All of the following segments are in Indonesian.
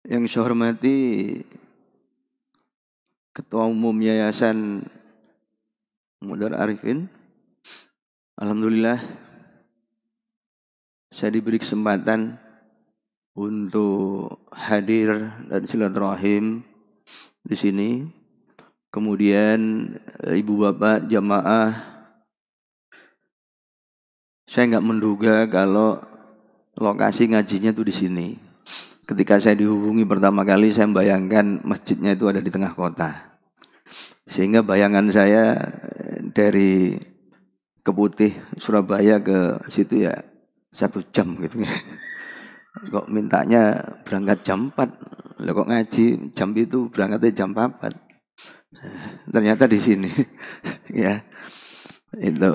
Yang saya hormati Ketua Umum Yayasan Mudar Arifin. Alhamdulillah saya diberi kesempatan untuk hadir dan silaturahim di sini. Kemudian ibu bapak jamaah, saya nggak menduga kalau lokasi ngajinya itu di sini. Ketika saya dihubungi pertama kali, saya membayangkan masjidnya itu ada di tengah kota. Sehingga bayangan saya dari Keputih Surabaya ke situ ya 1 jam gitu. Kok mintanya berangkat jam 4, lah kok ngaji jam itu berangkatnya jam 4. Ternyata di sini ya itu.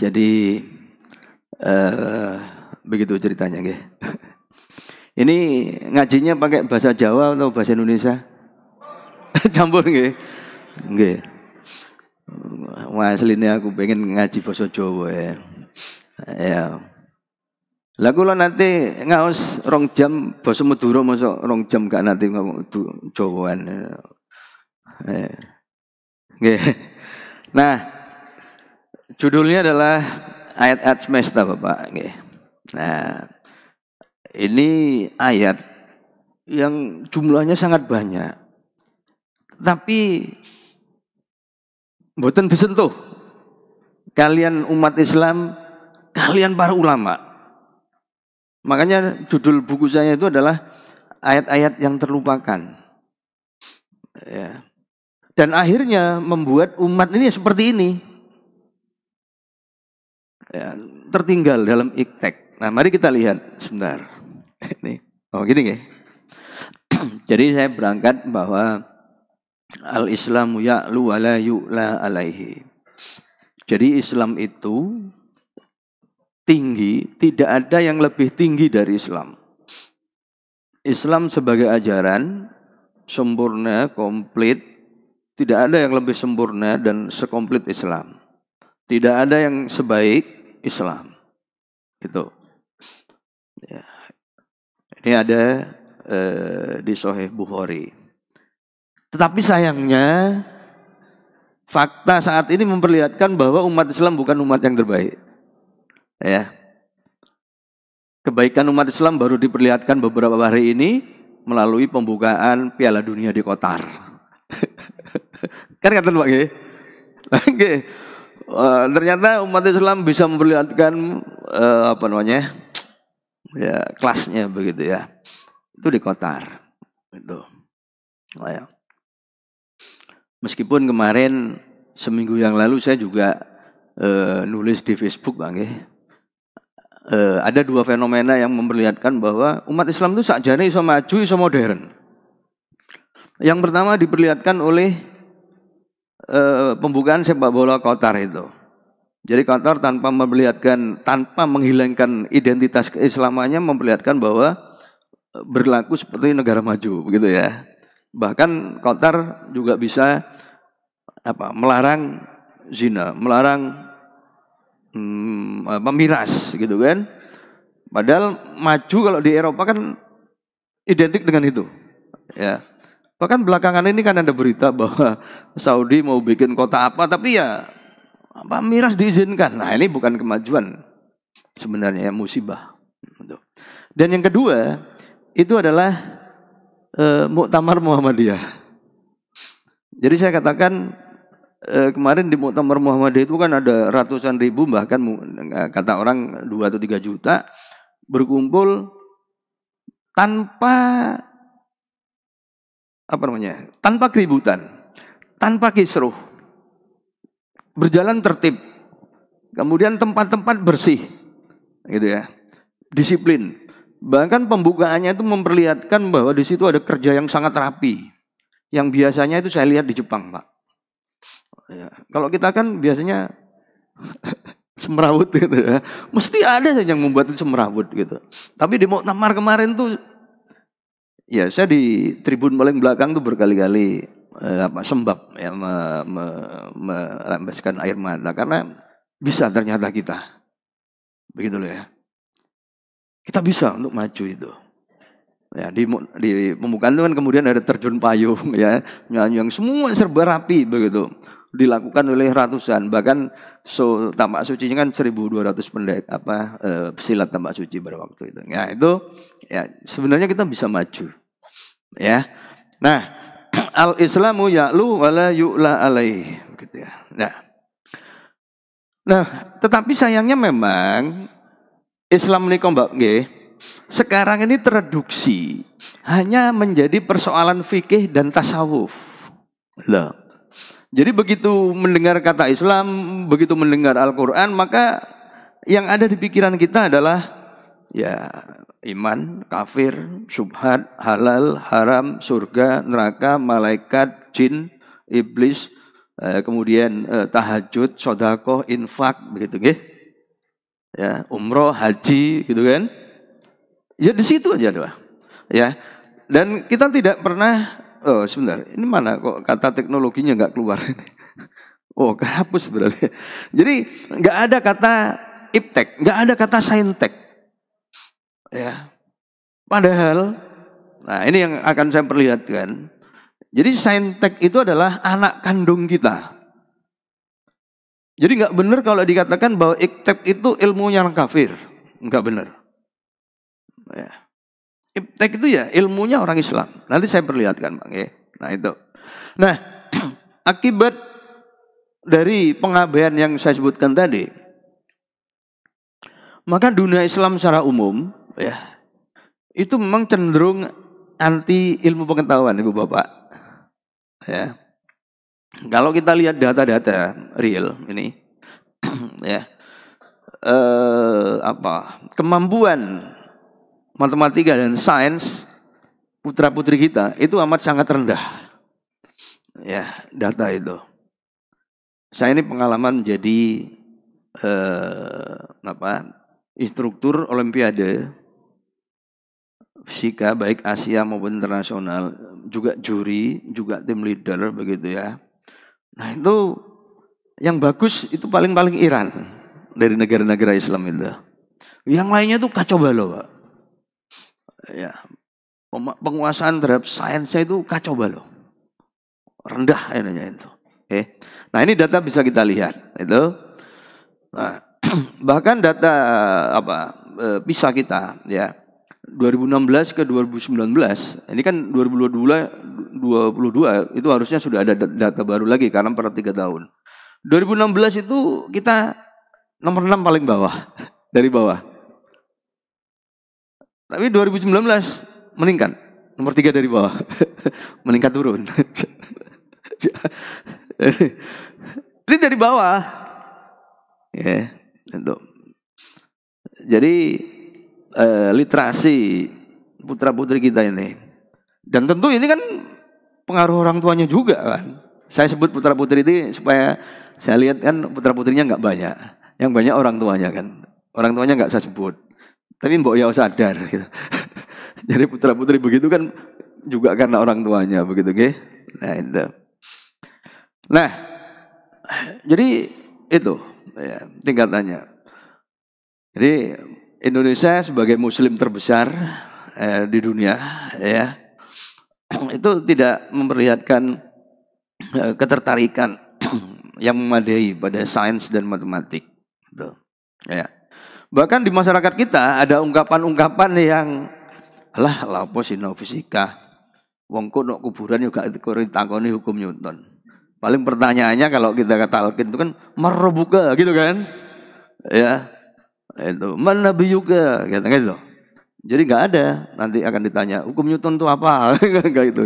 Jadi begitu ceritanya nggih. Ini ngajinya pakai bahasa Jawa atau bahasa Indonesia? Campur nggih. Nggih. Wah, asline aku pengen ngaji bahasa Jawa ya. Ya. Lah kula nanti ngaos 2 jam basa Madura mosok 2 jam gak nanti ngomong Jawaan. Nggih. Nah, judulnya adalah ayat-ayat semesta Bapak nggih. Nah, ini ayat yang jumlahnya sangat banyak. Tapi mboten disentuh. Kalian umat Islam, kalian para ulama. Makanya judul buku saya itu adalah ayat-ayat yang terlupakan. Ya. Dan akhirnya membuat umat ini seperti ini. Ya, tertinggal dalam iktek. Nah, mari kita lihat sebentar. Ini. Oh, gini nggih. Jadi saya berangkat bahwa al-Islamu ya'lu wa la yu'la alaihi. Jadi Islam itu tinggi, tidak ada yang lebih tinggi dari Islam. Islam sebagai ajaran sempurna, komplit, tidak ada yang lebih sempurna dan sekomplit Islam. Tidak ada yang sebaik Islam. Itu. Ya. Ini ada di Sahih Bukhari. Tetapi sayangnya fakta saat ini memperlihatkan bahwa umat Islam bukan umat yang terbaik. Ya. Kebaikan umat Islam baru diperlihatkan beberapa hari ini melalui pembukaan Piala Dunia di Qatar. Kan kata Pak nggih? Nggih. Ternyata umat Islam bisa memperlihatkan ya kelasnya begitu ya. Itu di Qatar. Itu. Oh, ya. Meskipun kemarin seminggu yang lalu saya juga nulis di Facebook Bang nggih. Ada 2 fenomena yang memperlihatkan bahwa umat Islam itu sakjane iso maju, iso modern. Yang pertama diperlihatkan oleh pembukaan sepak bola Qatar itu. Jadi Qatar tanpa menghilangkan identitas keislamannya memperlihatkan bahwa berlaku seperti negara maju begitu ya. Bahkan Qatar juga bisa melarang zina, melarang miras gitu kan. Padahal maju kalau di Eropa kan identik dengan itu. Ya. Bahkan belakangan ini kan ada berita bahwa Saudi mau bikin kota apa tapi ya miras diizinkan. Nah, ini bukan kemajuan sebenarnya, musibah. Dan yang kedua itu adalah Muktamar Muhammadiyah. Jadi saya katakan kemarin di Muktamar Muhammadiyah itu kan ada ratusan ribu, bahkan kata orang 2 atau 3 juta berkumpul tanpa tanpa keributan, tanpa kisruh, berjalan tertib, kemudian tempat-tempat bersih, gitu ya, disiplin. Bahkan pembukaannya itu memperlihatkan bahwa di situ ada kerja yang sangat rapi, yang biasanya itu saya lihat di Jepang, Pak. Ya, kalau kita kan biasanya semrawut gitu ya. Mesti ada yang membuat itu semrawut gitu. Tapi di Muktamar kemarin tuh ya saya di tribun paling belakang tuh berkali-kali sembab ya merembeskan air mata karena bisa ternyata kita. Begitu loh ya. Kita bisa untuk maju itu. Ya, di pembukaan itu kan kemudian ada terjun payung ya, yang semua serba rapi begitu. Dilakukan oleh ratusan, bahkan tapak sucinya kan 1.200 silat tapak suci pada waktu itu. Ya, itu ya sebenarnya kita bisa maju. Ya. Nah, al-Islamu ya'lu wala yu'la alaih gitu ya. Nah, tetapi sayangnya memang Islam ini Mbak nggih, sekarang ini tereduksi hanya menjadi persoalan fikih dan tasawuf. Loh. Jadi begitu mendengar kata Islam, begitu mendengar Al-Quran, maka yang ada di pikiran kita adalah ya iman, kafir, syubhat, halal, haram, surga, neraka, malaikat, jin, iblis, kemudian tahajud, sodakoh, infak, begitu nggih. Ya, umroh, haji, gitu kan? Ya di situ aja doa. Ya, dan kita tidak pernah. Oh sebentar, ini mana kok kata teknologinya nggak keluar ini? Oh kehapus berarti. Jadi nggak ada kata iptek, nggak ada kata saintek. Ya, padahal, nah ini yang akan saya perlihatkan. Jadi saintek itu adalah anak kandung kita. Jadi nggak benar kalau dikatakan bahwa iptek itu ilmu yang kafir, nggak benar. Ya. Iptek itu ya ilmunya orang Islam. Nanti saya perlihatkan Bang ya. Nah itu. Nah, akibat dari pengabaian yang saya sebutkan tadi, maka dunia Islam secara umum ya itu memang cenderung anti ilmu pengetahuan Ibu Bapak. Ya. Kalau kita lihat data-data real ini ya kemampuan matematika dan sains putra-putri kita itu amat sangat rendah. Ya, data itu. Saya ini pengalaman jadi instruktur olimpiade fisika baik Asia maupun internasional, juga juri, juga tim leader begitu ya. Nah, itu yang bagus itu paling Iran dari negara-negara Islam itu. Yang lainnya tuh kacau balau, Pak. Ya, penguasaan terhadap sainsnya itu kacau balau, rendah ininya itu. Nah ini data bisa kita lihat itu. Nah, bahkan data PISA kita ya 2016 ke 2019 ini kan 2022 itu harusnya sudah ada data baru lagi karena per 3 tahun. 2016 itu kita nomor 6 paling bawah dari bawah. Tapi 2019 meningkat, nomor 3 dari bawah, meningkat turun. Ini dari bawah, ya. Jadi literasi putra-putri kita ini, dan tentu ini kan pengaruh orang tuanya juga kan. Saya sebut putra-putri ini supaya saya lihat kan putra-putrinya nggak banyak, yang banyak orang tuanya kan. Orang tuanya nggak saya sebut. Tapi mbok ya sadar gitu. Jadi putra-putri begitu kan juga karena orang tuanya begitu nggih. Nah, itu. Nah, jadi itu ya, tingkatannya. Jadi Indonesia sebagai muslim terbesar di dunia ya itu tidak memperlihatkan ketertarikan yang memadai pada sains dan matematik. Gitu. Ya. Bahkan di masyarakat kita ada ungkapan-ungkapan yang lah apa sinau fisika. Wong kok kuburan juga ditakoni hukum Newton. Paling pertanyaannya kalau kita talqin itu kan marbuka gitu kan. Ya. Itu mana juga gitu. Jadi enggak ada nanti akan ditanya hukum Newton itu apa enggak gitu.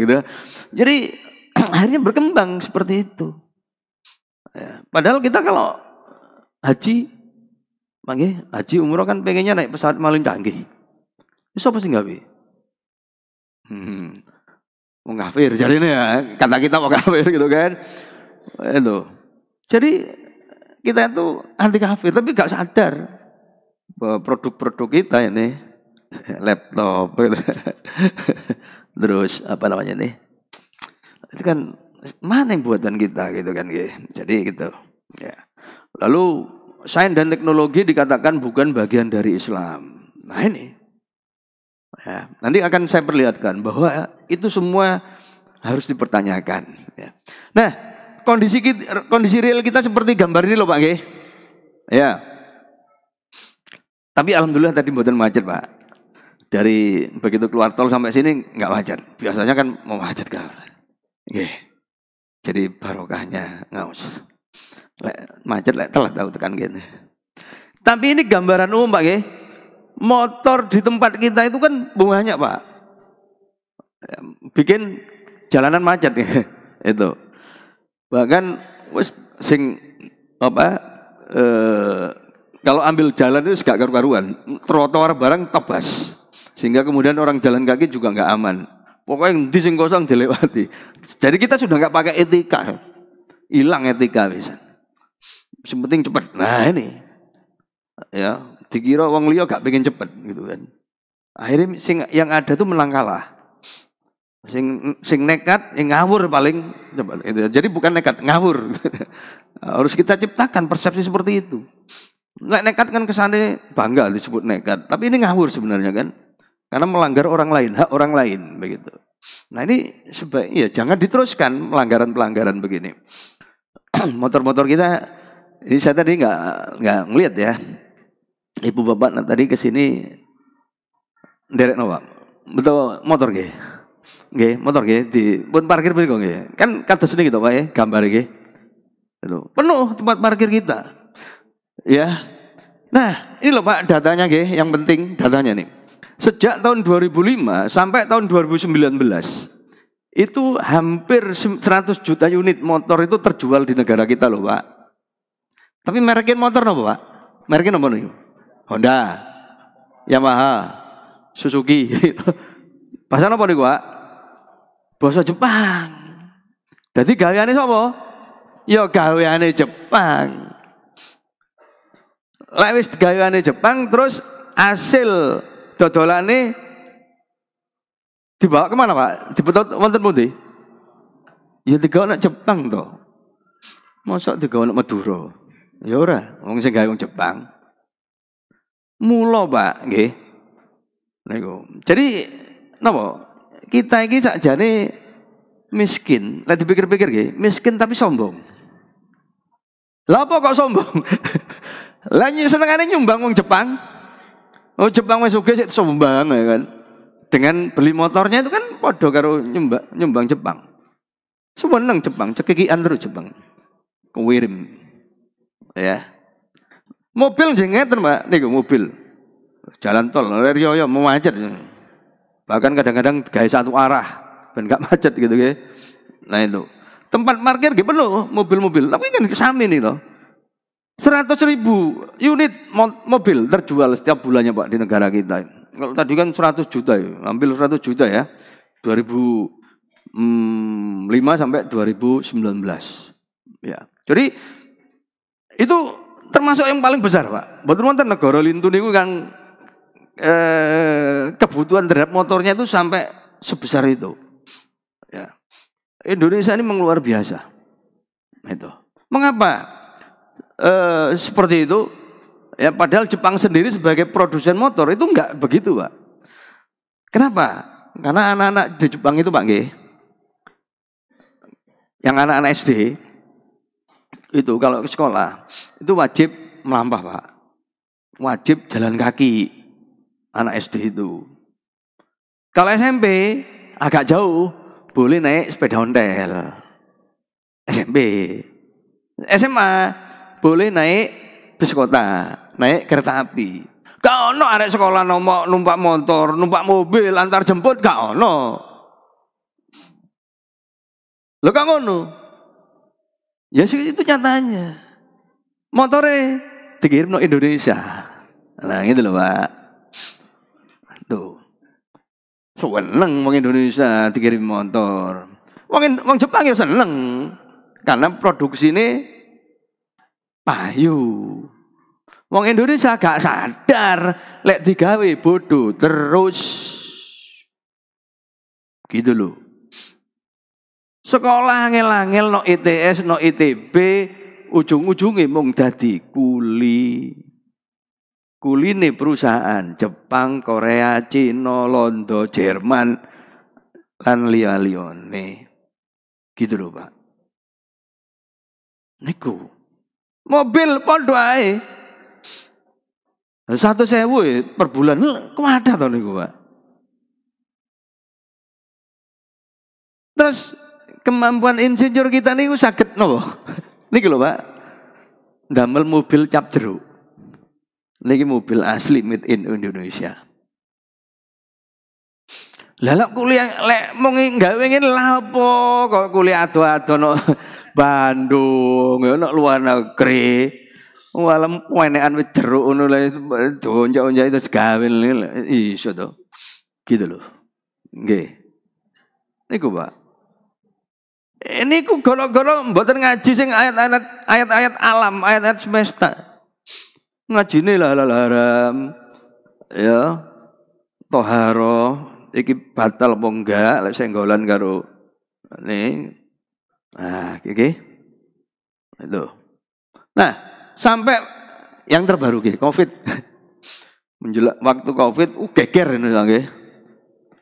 Jadi akhirnya berkembang seperti itu. Ya. Padahal kita kalau haji umroh kan pengennya naik pesawat paling canggih. Itu apa sih nggak bi? Mau kafir jadi ini ya kata kita mau kafir gitu kan? Itu. Jadi kita itu anti kafir tapi nggak sadar bahwa produk-produk kita ini laptop, terus apa namanya nih? Itu kan mana yang buatan kita gitu kan? Jadi gitu. Ya. Lalu sains dan teknologi dikatakan bukan bagian dari Islam. Nah ini, Ya, nanti akan saya perlihatkan bahwa itu semua harus dipertanyakan. Ya. Nah, kondisi real kita seperti gambar ini loh Pak Nggih. Ya. Tapi alhamdulillah tadi mboten macet Pak. Dari begitu keluar tol sampai sini nggak macet. Biasanya kan mau macet kan. Nggih. Jadi barokahnya ngaus. Macet telat tahu tekan gini. Tapi ini gambaran umum Pak Nggih. Motor di tempat kita itu kan banyak Pak. Bikin jalanan macet itu. Bahkan sing apa kalau ambil jalan itu gak karu-karuan, trotoar barang tebas. Sehingga kemudian orang jalan kaki juga nggak aman. Pokoknya yang di sing kosong dilewati. Jadi kita sudah nggak pakai etika. Hilang etika bisa. Yang penting cepat. Nah ini. Ya, dikira wong liya gak pengen cepet gitu kan. Akhirnya yang ada tuh menang kalah. Sing nekat, yang ngawur paling cepat. Jadi bukan nekat, ngawur. Harus kita ciptakan persepsi seperti itu. Nekat kan kesannya bangga disebut nekat, tapi ini ngawur sebenarnya kan. Karena melanggar orang lain, hak orang lain begitu. Nah ini sebaiknya jangan diteruskan pelanggaran-pelanggaran begini. Motor-motor kita, ini saya tadi nggak ngeliat ya. Ibu bapak tadi kesini derek Pak. Betul motor nggih. Nggih, motor nggih di pun parkir mriku nggih. Kan kados niki to Pak ya, gambar nggih. Itu penuh tempat parkir kita. Ya. Nah, ini loh Pak datanya nggih, yang penting datanya nih. Sejak tahun 2005 sampai tahun 2019 itu hampir 100 juta unit motor itu terjual di negara kita loh Pak. Tapi merekin motor apa Pak? Merekin apa nih? Honda, Yamaha, Suzuki. Pasan apa nih Pak? Basa Jepang. Jadi gaweane sapa? Ya gaweane Jepang. Lek wis gaweane Jepang terus hasil dodolane dibawa kemana Pak? Dibetot wonten pundi? Ya digawe nang Jepang to. Mosok digawe nang Madura. Ya ora, wong sing gawe wong Jepang. Mula Pak, nggih. Niku. Jadi napa? Kita iki sakjane miskin. Lek dipikir-pikir nggih, miskin tapi sombong. Lah apa kok sombong? Lah senengane nyumbang wong Jepang. Oh Jepang wis sugih sik sombong ya kan. Dengan beli motornya itu kan padha karo nyumbang Jepang. Seneng Jepang, cekikian terus Jepang. Kewirim. Ya. Mobil jengeten, Pak. Niku mobil. Jalan tol Riyoyo mau macet. Bahkan kadang-kadang gawe satu arah ben gak macet gitu ya. Nah itu. Tempat parkir gitu penuh mobil-mobil. Tapi kan sami nih toh. 100.000 unit mobil terjual setiap bulannya Pak di negara kita. Kalau tadi kan 100 juta ya, ambil 100 juta ya. 2005 sampai 2019. Ya. Jadi itu termasuk yang paling besar Pak. Betul wonten negara lintun itu kan kebutuhan terhadap motornya itu sampai sebesar itu. Ya. Indonesia ini memang luar biasa. Itu. Mengapa? Seperti itu ya padahal Jepang sendiri sebagai produsen motor itu enggak begitu Pak. Kenapa? Karena anak-anak di Jepang itu Pak nggih, yang anak-anak SD itu kalau ke sekolah itu wajib melampah Pak, wajib jalan kaki anak SD itu. Kalau SMP agak jauh boleh naik sepeda ontel. SMP, SMA boleh naik bis kota, naik kereta api. Gak ono arek sekolah numpak motor, numpak mobil antar jemput gak ono. Lho gak ngono. Ya sih itu nyatanya. Motore dikirim no Indonesia. Nah gitu loh Pak. Tuh. Seneng wong Indonesia dikirim motor. Wong Jepang ya seneng. Karena produksi ini payu. Wong Indonesia gak sadar lek digawe bodoh terus. Gitu loh. Sekolah angel-angel no ITS, no ITB, ujung-ujungnya mung dadi kuli. kuline perusahaan Jepang, Korea, Cina, Londo, Jerman lan liya-liyane. Gitu loh, Pak. Niku. Mobil padha ae. 100.000 per bulan kuwadah to niku, Pak. Terus kemampuan insinyur kita niku saged napa? Niki lho, Pak. Damel mobil cap jeruk. Niki mobil asli made in Indonesia. Lah lek kuliah lek mung gawe ngene lha apa kok kuliah ado-ado no Bandung, ya no luar negeri. Walem enekan wis jeruk ngono lho donjok-onjok itu gawe iso to. Gitu loh. Nggih. Niku, Pak. Ini ku goro-goro mboten ngaji sing ayat-ayat alam, ayat-ayat semesta. Ngajine halal haram. Ya. Toharo iki batal apa enggak lek senggolan karo ning. Nah, iki. Itu. Nah, sampai yang terbaru nggih, Covid. Menjelang waktu Covid geger ini nggih.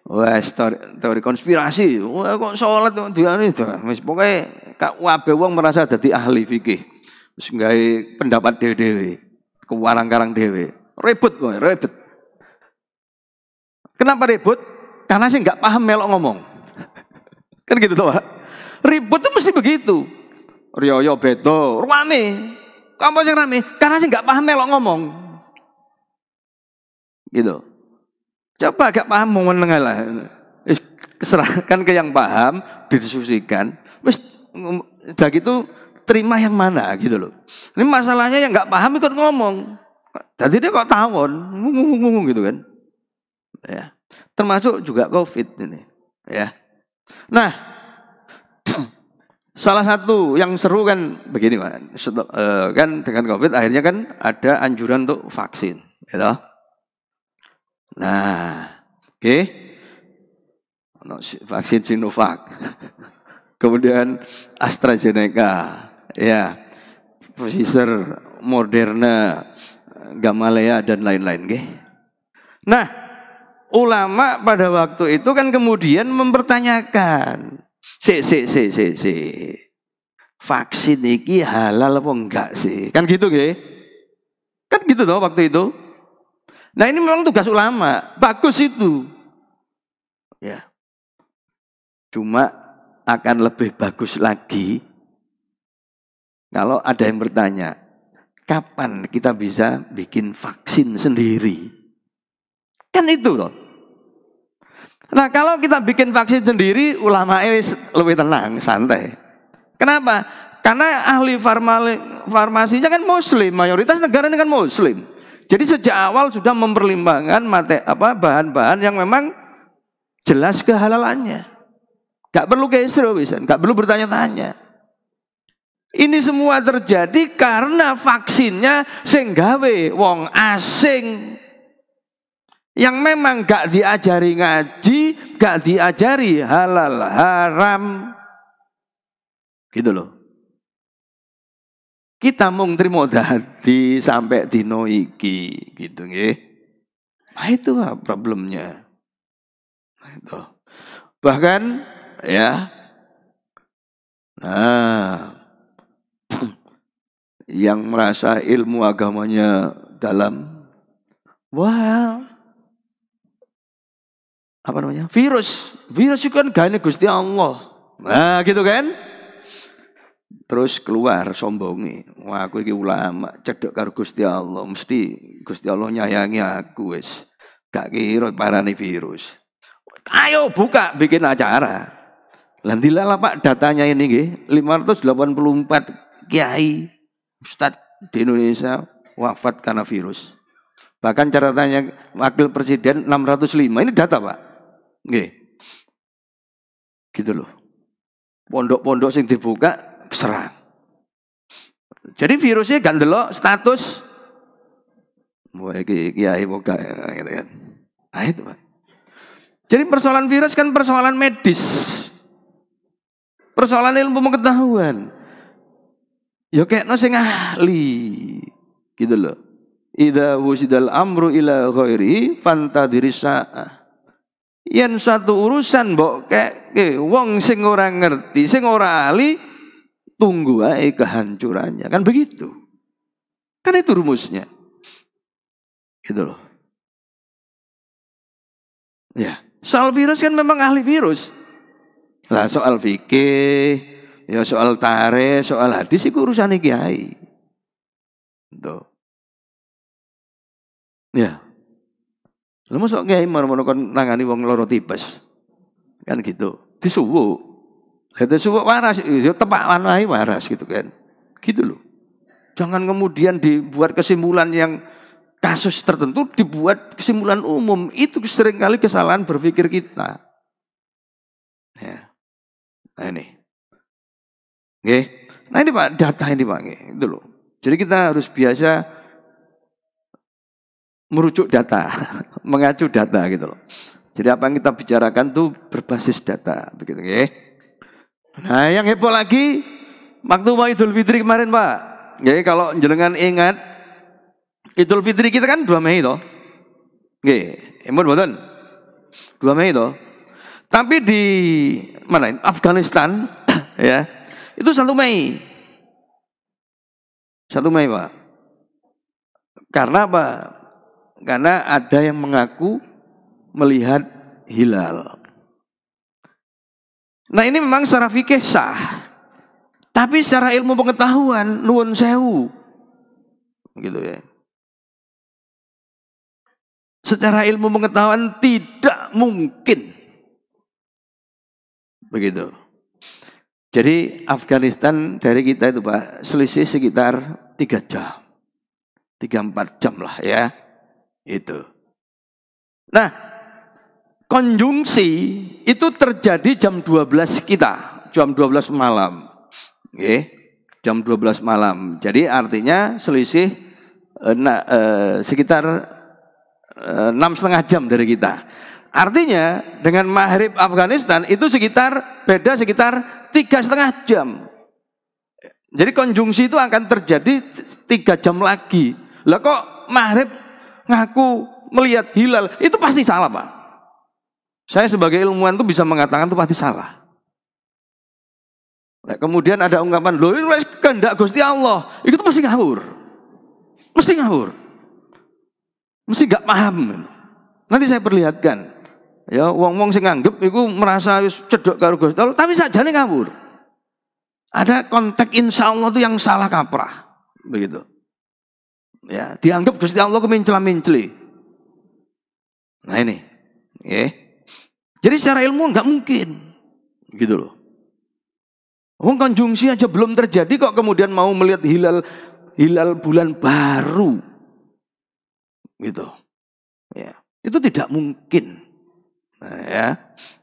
Wah, teori konspirasi. Wah, kok salat kok diane wis pokoke kabeh wong merasa dadi ahli fikih. Wis gawe pendapat dhewe-dhewe, kewarang-karang dhewe. Ribut kok, ribut. Kenapa ribut? Karena sih nggak paham melok ngomong. Kan gitu toh, Pak. Ribut tuh mesti begitu. Riyo beto, rame. Kamu sing rame, karena sih nggak paham melok ngomong. Gitu. Coba gak paham mau menengah lah. Serahkan ke yang paham, didiskusikan. Wis udah gitu terima yang mana gitu loh. Ini masalahnya yang nggak paham ikut ngomong. Jadi dia kok tawon, ngomong gitu kan. Ya. Termasuk juga Covid ini, ya. Nah, salah satu yang seru kan begini, Pak. Kan dengan Covid akhirnya kan ada anjuran untuk vaksin, gitu. Nah, oke. Vaksin Sinovac. Kemudian AstraZeneca, ya. Pfizer, Moderna, Gamaleya dan lain-lain, oke. Nah, ulama pada waktu itu kan kemudian mempertanyakan, vaksin ini halal apa enggak sih? Kan gitu, nggih? Kan gitu loh waktu itu. Nah, ini memang tugas ulama, bagus itu. Ya. Cuma akan lebih bagus lagi kalau ada yang bertanya, kapan kita bisa bikin vaksin sendiri? Kan itu loh. Nah, kalau kita bikin vaksin sendiri, ulama lebih tenang, santai. Kenapa? Karena ahli farmasinya kan muslim, mayoritas negara ini kan muslim. Jadi sejak awal sudah mempertimbangkan bahan-bahan yang memang jelas kehalalannya. Gak perlu kesro bisa, gak perlu bertanya-tanya. Ini semua terjadi karena vaksinnya sing gawe wong asing yang memang gak diajari ngaji, gak diajari halal haram. Gitu loh. Kita mung trimo dadi sampai dino iki gitu nggih. Nah itu problemnya. Nah, itu. Bahkan ya. Nah, yang merasa ilmu agamanya dalam, wah, apa namanya? Virus itu kan gane Gusti Allah. Nah, gitu kan? Terus keluar sombongi, wah aku iki ulama, cedhek karo Gusti Allah, mesti Gusti Allah nyayangi aku wis. Gak kira parane virus. Ayo buka bikin acara. Lah dilalah Pak datanya ini nggih, 584 kiai ustaz di Indonesia wafat karena virus. Bahkan catatannya wakil presiden 605. Ini data, Pak. Nggih. Gitu loh. Pondok-pondok sing dibuka serang. Jadi virusnya gak ndelok status wah iki kiai boga gitu kan. Nah itu, Pak. Jadi persoalan virus kan persoalan medis. Persoalan ilmu pengetahuan. Ya kayakno sing ahli. Gitu loh. idza wusidal amru ila ghairi fantadhiris sa'ah. Yen satu urusan mbok kek wong sing ora ngerti, sing ora ahli, tunggu ae kehancurannya. Kan begitu. Kan itu rumusnya. Gitu loh. Ya, soal virus kan memang ahli virus. Lah soal fikih, ya soal tarikh, soal hadis itu urusane kiai. Tuh. Ya. Lha mosok kiai marang kon nangani wong loro tipes. Kan gitu. Disuwuk. Disuwuk waras, ya tepak wae waras gitu kan. Gitu loh. Jangan kemudian dibuat kesimpulan yang kasus tertentu dibuat kesimpulan umum. Itu seringkali kesalahan berpikir kita. Ya. Nah ini. Oke. Nah ini Pak, data ini Pak. Itu loh. Jadi kita harus biasa merujuk data, mengacu data gitu loh. Jadi apa yang kita bicarakan tuh berbasis data, begitu ya. Nah, yang heboh lagi waktu mau Idul Fitri kemarin, Pak. Ya, kalau jenengan ingat Idul Fitri kita kan 2 Mei toh. Nggih, empun mboten? 2 Mei toh. Tapi di mana? Afghanistan ya. Itu 1 Mei. 1 Mei, Pak. Karena apa? Karena ada yang mengaku melihat hilal. Nah ini memang secara fikih sah. Tapi secara ilmu pengetahuan, nuwun sewu. Gitu ya. Secara ilmu pengetahuan tidak mungkin. Begitu. Jadi Afghanistan dari kita itu Pak, selisih sekitar 3 jam. 3-4 jam lah ya. Itu. Nah, konjungsi itu terjadi jam 12 kita, jam 12 malam. Oke, jam 12 malam. Jadi artinya selisih sekitar 6,5 jam dari kita. Artinya dengan maghrib Afghanistan itu beda sekitar 3,5 jam. Jadi konjungsi itu akan terjadi 3 jam lagi. Lah kok maghrib ngaku melihat hilal, itu pasti salah Pak. Saya sebagai ilmuwan itu bisa mengatakan itu pasti salah. Nah, kemudian ada ungkapan, loh ini kehendak Gusti Allah, itu pasti ngawur. Mesti ngawur. Mesti gak paham. Nanti saya perlihatkan. Ya, wong-wong sing nganggep iku merasa cedok karo Gusti Allah, tapi sajane ngawur. Ada konteks insya Allah itu yang salah kaprah. Begitu. Ya, dianggap Gusti Allah kemincela-minceli. Nah ini, ya. Jadi secara ilmu nggak mungkin, gitu loh. Wong konjungsi aja belum terjadi kok kemudian mau melihat hilal bulan baru, gitu. Ya, itu tidak mungkin. Nah, ya,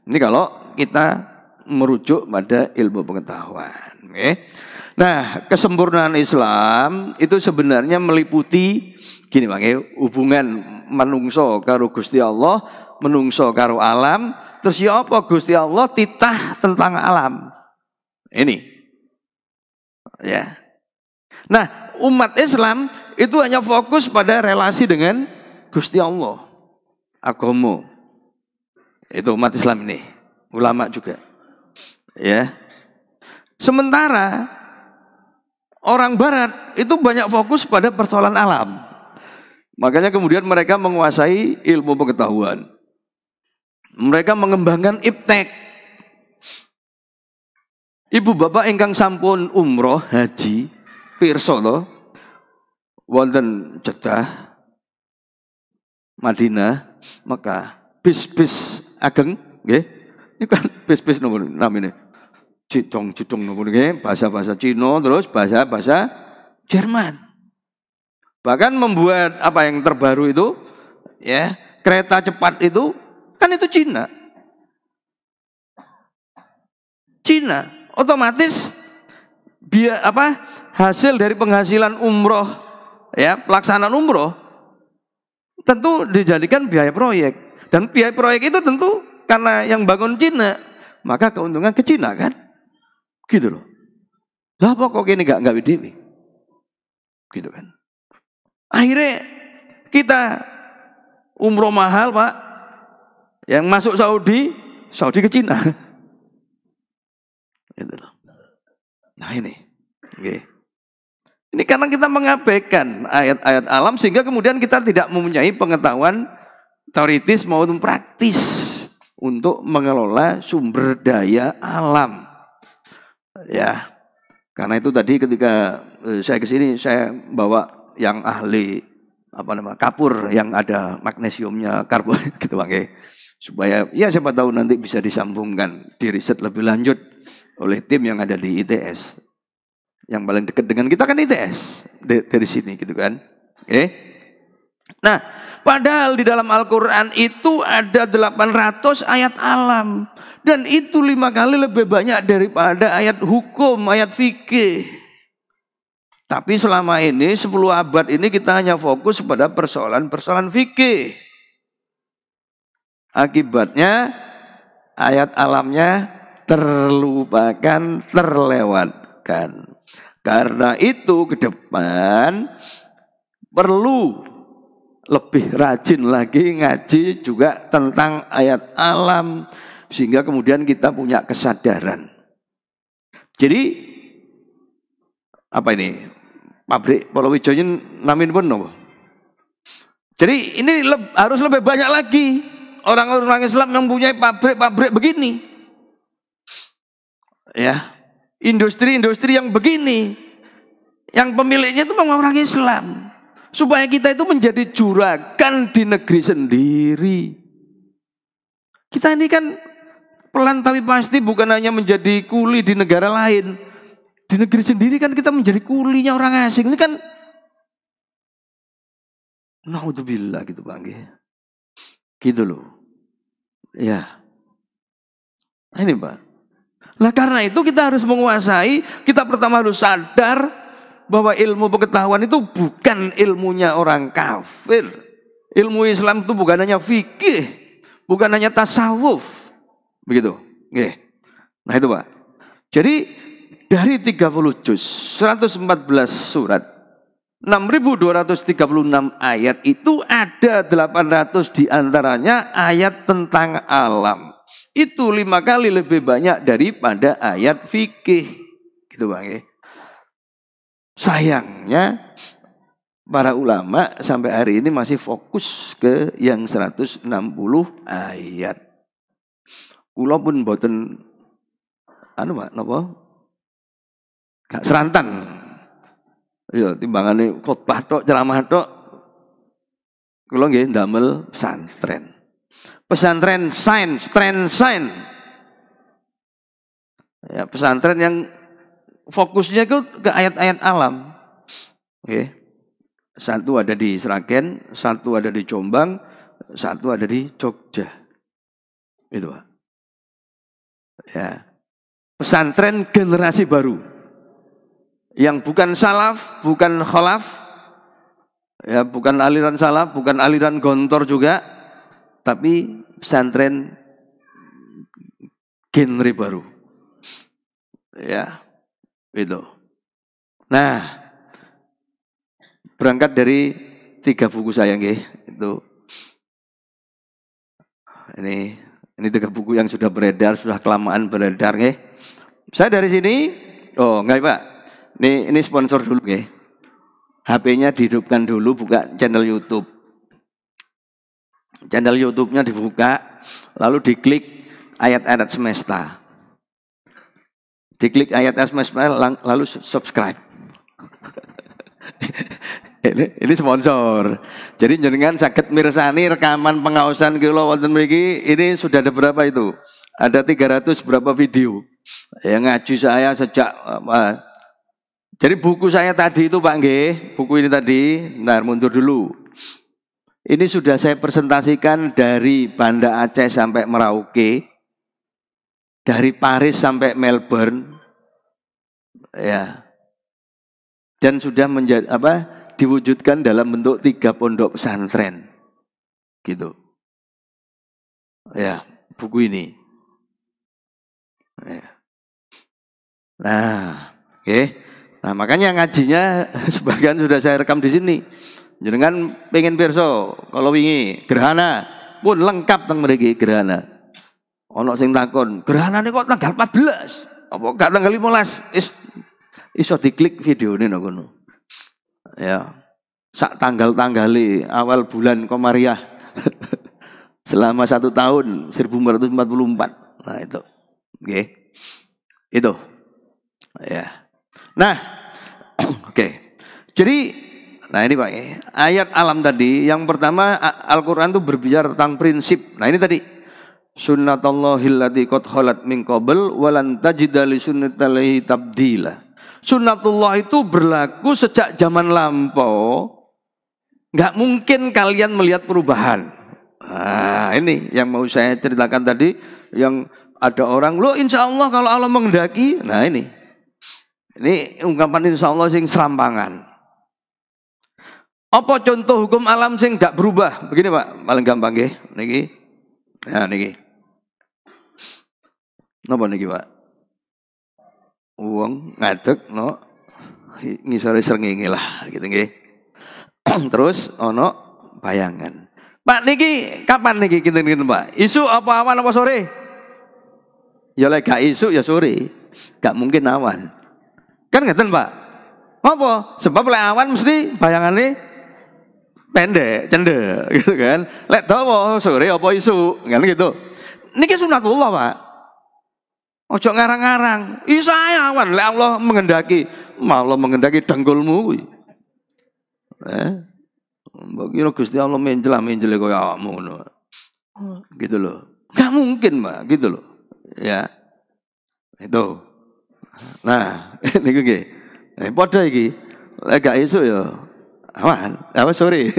ini kalau kita merujuk pada ilmu pengetahuan. Okay. Nah, kesempurnaan Islam itu sebenarnya meliputi gini Bang, hubungan manungso karo Gusti Allah, menungso karo alam, terus ya apa Gusti Allah titah tentang alam. Ini. Ya. Nah, umat Islam itu hanya fokus pada relasi dengan Gusti Allah. Agama. Itu umat Islam ini, ulama juga. Ya. Sementara orang barat itu banyak fokus pada persoalan alam. Makanya kemudian mereka menguasai ilmu pengetahuan. Mereka mengembangkan iptek. Ibu bapak ingkang sampun umroh haji pirsa to wonten Jeddah, Madinah, Mekah, bis-bis ageng nggih. Ini kan bis-bis nomor namanya. Jidong nomor nggih, bahasa-bahasa Cina terus bahasa-bahasa Jerman. Bahkan membuat apa yang terbaru itu ya, kereta cepat itu kan itu Cina. Cina otomatis hasil dari penghasilan umroh ya, pelaksanaan umroh tentu dijadikan biaya proyek, dan biaya proyek itu tentu karena yang bangun Cina, maka keuntungan ke Cina kan, gitu loh. Lah apa kok ini nggak WDW, gitu kan? Akhirnya Kita umroh mahal, Pak. Yang masuk Saudi ke Cina. Gitu loh. Nah ini. Okay. Ini karena kita mengabaikan ayat-ayat alam sehingga kemudian kita tidak mempunyai pengetahuan teoritis maupun praktis untuk mengelola sumber daya alam. Ya. Karena itu tadi ketika saya ke sini saya bawa yang ahli kapur yang ada magnesiumnya, karbon gitu Bang. Supaya ya siapa tahu nanti bisa disambungkan, diriset lebih lanjut oleh tim yang ada di ITS. Yang paling dekat dengan kita kan ITS dari sini gitu kan. Oke. Nah, padahal di dalam Al-Quran itu ada 800 ayat alam. Dan itu 5 kali lebih banyak daripada ayat hukum, ayat fikih. Tapi selama ini 10 abad ini kita hanya fokus pada persoalan-persoalan fikih. Akibatnya ayat alamnya terlupakan, terlewatkan. Karena itu ke depan perlu lebih rajin lagi ngaji juga tentang ayat alam sehingga kemudian kita punya kesadaran. Jadi apa ini? Pabrik Polowijo ini namin pun no? Jadi ini harus lebih banyak lagi orang-orang Islam yang punya pabrik-pabrik begini. Ya. Industri-industri yang begini, yang pemiliknya itu memang orang Islam, supaya kita itu menjadi juragan di negeri sendiri. Kita ini kan pelan tapi pasti bukan hanya menjadi kuli di negara lain, di negeri sendiri kan kita menjadi kulinya orang asing. Ini kan, naudzubillah gitu Bang, gitu loh, ya. Nah, ini Pak. Nah karena itu kita harus menguasai, kita pertama harus sadar bahwa ilmu pengetahuan itu bukan ilmunya orang kafir. Ilmu Islam itu bukan hanya fikih, bukan hanya tasawuf. Begitu. Oke. Nah itu Pak. Jadi dari 30 juz, 114 surat, 6.236 ayat itu ada 800 diantaranya ayat tentang alam. Itu 5 kali lebih banyak daripada ayat fikih. Gitu Bang ya. Sayangnya para ulama sampai hari ini masih fokus ke yang 160 ayat. Kula pun mboten Pak napa? Gak serantan. Ya timbangane khotbah tok, ceramah tok. Kula nggih ndamel pesantren. Pesantren sains, tren sains. Ya, pesantren yang fokusnya ke ayat-ayat alam. Oke. Satu ada di Sragen, satu ada di Jombang, satu ada di Jogja. Itu Pak. Ya. Pesantren generasi baru. Yang bukan salaf, bukan khalaf. Ya, bukan aliran salaf, bukan aliran gontor juga. Tapi pesantren genre baru. Ya, itu. Nah, berangkat dari 3 buku saya nggih, itu. Ini 3 buku yang sudah beredar, sudah kelamaan beredar nggih. Saya dari sini, enggak Pak. Ini sponsor dulu nggih. HP-nya dihidupkan dulu, buka channel YouTube. Channel YouTube-nya dibuka, lalu diklik ayat-ayat semesta. Diklik ayat-ayat semesta, lalu subscribe. ini sponsor. Jadi jenengan saged mirsani rekaman pengaosan kula wonten mriki, ini sudah ada berapa itu? Ada 300 berapa video. Yang ngaji saya sejak jadi buku saya tadi itu Pak nggih, buku ini tadi, sebentar mundur dulu. Ini sudah saya presentasikan dari Banda Aceh sampai Merauke, dari Paris sampai Melbourne, ya. Dan sudah menjadi diwujudkan dalam bentuk 3 pondok pesantren, gitu. Ya, buku ini. Ya. Nah, oke. Nah, makanya ngajinya sebagian sudah saya rekam di sini. Jenengan pengen pirsa kalau wingi gerhana pun lengkap teng mriki gerhana. Ana sing takon, gerhanane kok tanggal 14? Apa gak tanggal 15? Iso diklik videone nang kono. Ya. Sak tanggal-tanggale awal bulan Komariah. Selama 1 tahun 1444. Nah itu. Oke. Itu. Ya. Nah, oke. Jadi nah ini Pak, ayat alam tadi yang pertama Al-Qur'an itu berbicara tentang prinsip. Nah ini tadi sunnatullahil lati qad khalat min qabl wa lan tajida li sunnatillahi tabdila. Sunnatullah itu berlaku sejak zaman lampau. Enggak mungkin kalian melihat perubahan. Nah, ini yang mau saya ceritakan tadi, yang ada orang, "Loh, insya Allah kalau Allah menghendaki." Nah, ini ungkapan insya Allah sing serampangan. Apa contoh hukum alam sing enggak berubah? Begini, Pak, paling gampang nggih. Niki. Nah, niki. Napa niki, Pak? Wong ngadeg no ngisore srengenge lah gitu nggih. Terus ono bayangan. Pak niki kapan niki kinten-kinten, Pak? Isu apa awan apa sore? Ya lek gak isu ya sore. Gak mungkin awan. Kan ngeten, Pak. Apa? Sebab lek awan mesti bayangane pendek, cendek gitu kan. Lek dawa sore apa isu, kan gitu. Niki sunatullah, Pak. Ojo ngarang-ngarang. Isa awan lek Allah menghendaki. Allah menghendaki dengkulmu kuwi. Mbok kira Gusti Allah menjel kaya awakmu ngono. Gitu loh. Enggak mungkin, Pak, gitu loh. Ya. Itu. Nah, niku nggih. Padha iki. Lek gak isu ya awan, apa sore.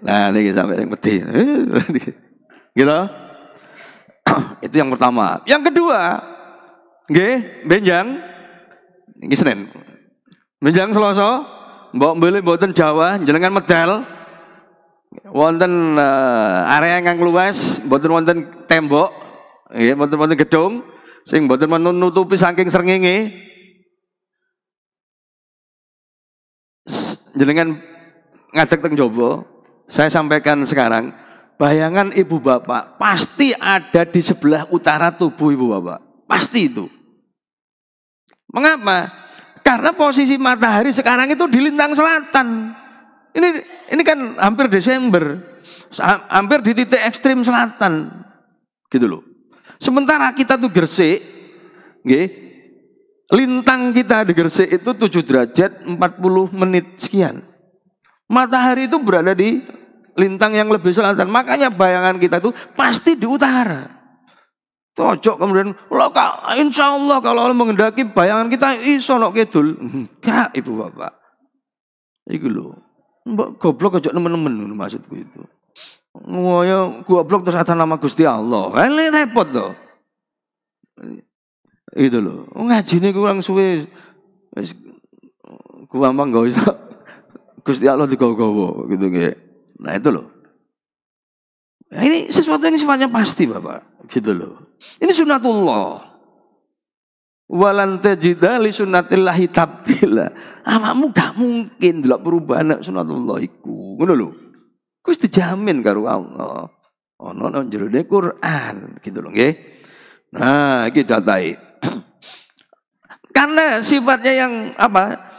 Nah, niki sampai yang pedih. Gitu. Itu yang pertama. Yang kedua, nggih, benjang iki Senin. Benjang Selasa, mbok mbeli mboten Jawa, jenengan medal. Wonten area ingkang luas, mboten wonten tembok, nggih, mboten wonten gedung sing mboten menutupi saking srengenge. Jenengan ngadeg teng jaba, saya sampaikan sekarang, bayangan ibu bapak pasti ada di sebelah utara tubuh ibu bapak. Pasti itu. Mengapa? Karena posisi matahari sekarang itu di lintang selatan. Ini kan hampir Desember. Hampir di titik ekstrim selatan. Gitu loh. Sementara kita tuh Gresik, nggih, lintang kita di Gresik itu 7 derajat 40 menit sekian. Matahari itu berada di lintang yang lebih selatan. Makanya bayangan kita itu pasti di utara. Cocok kemudian, insya Allah kalau Allah menghendaki bayangan kita iso nok kidul. Enggak, ibu bapak. Iku lho. Mbok goblok aja nemen-nemen maksudku itu. Ngoyo goblok terus atas nama Gusti Allah. Ini repot toh. Itu loh. Ngajine kurang suwe. Gua mah enggak iso. Gusti Allah digawa-gawa gitu nggih. Nah itu loh. Nah, ini sesuatu yang sifatnya pasti Bapak. Gitu loh. Ini sunatullah. Walan tajida li sunnatillahi tabdila. Awakmu gak mungkin delok perubahan sunatullah iku. Ngono lho. Wis dijamin karo Allah. Ono nang jerone Quran, gitu loh nggih. Nah, iki datai. Karena sifatnya yang apa?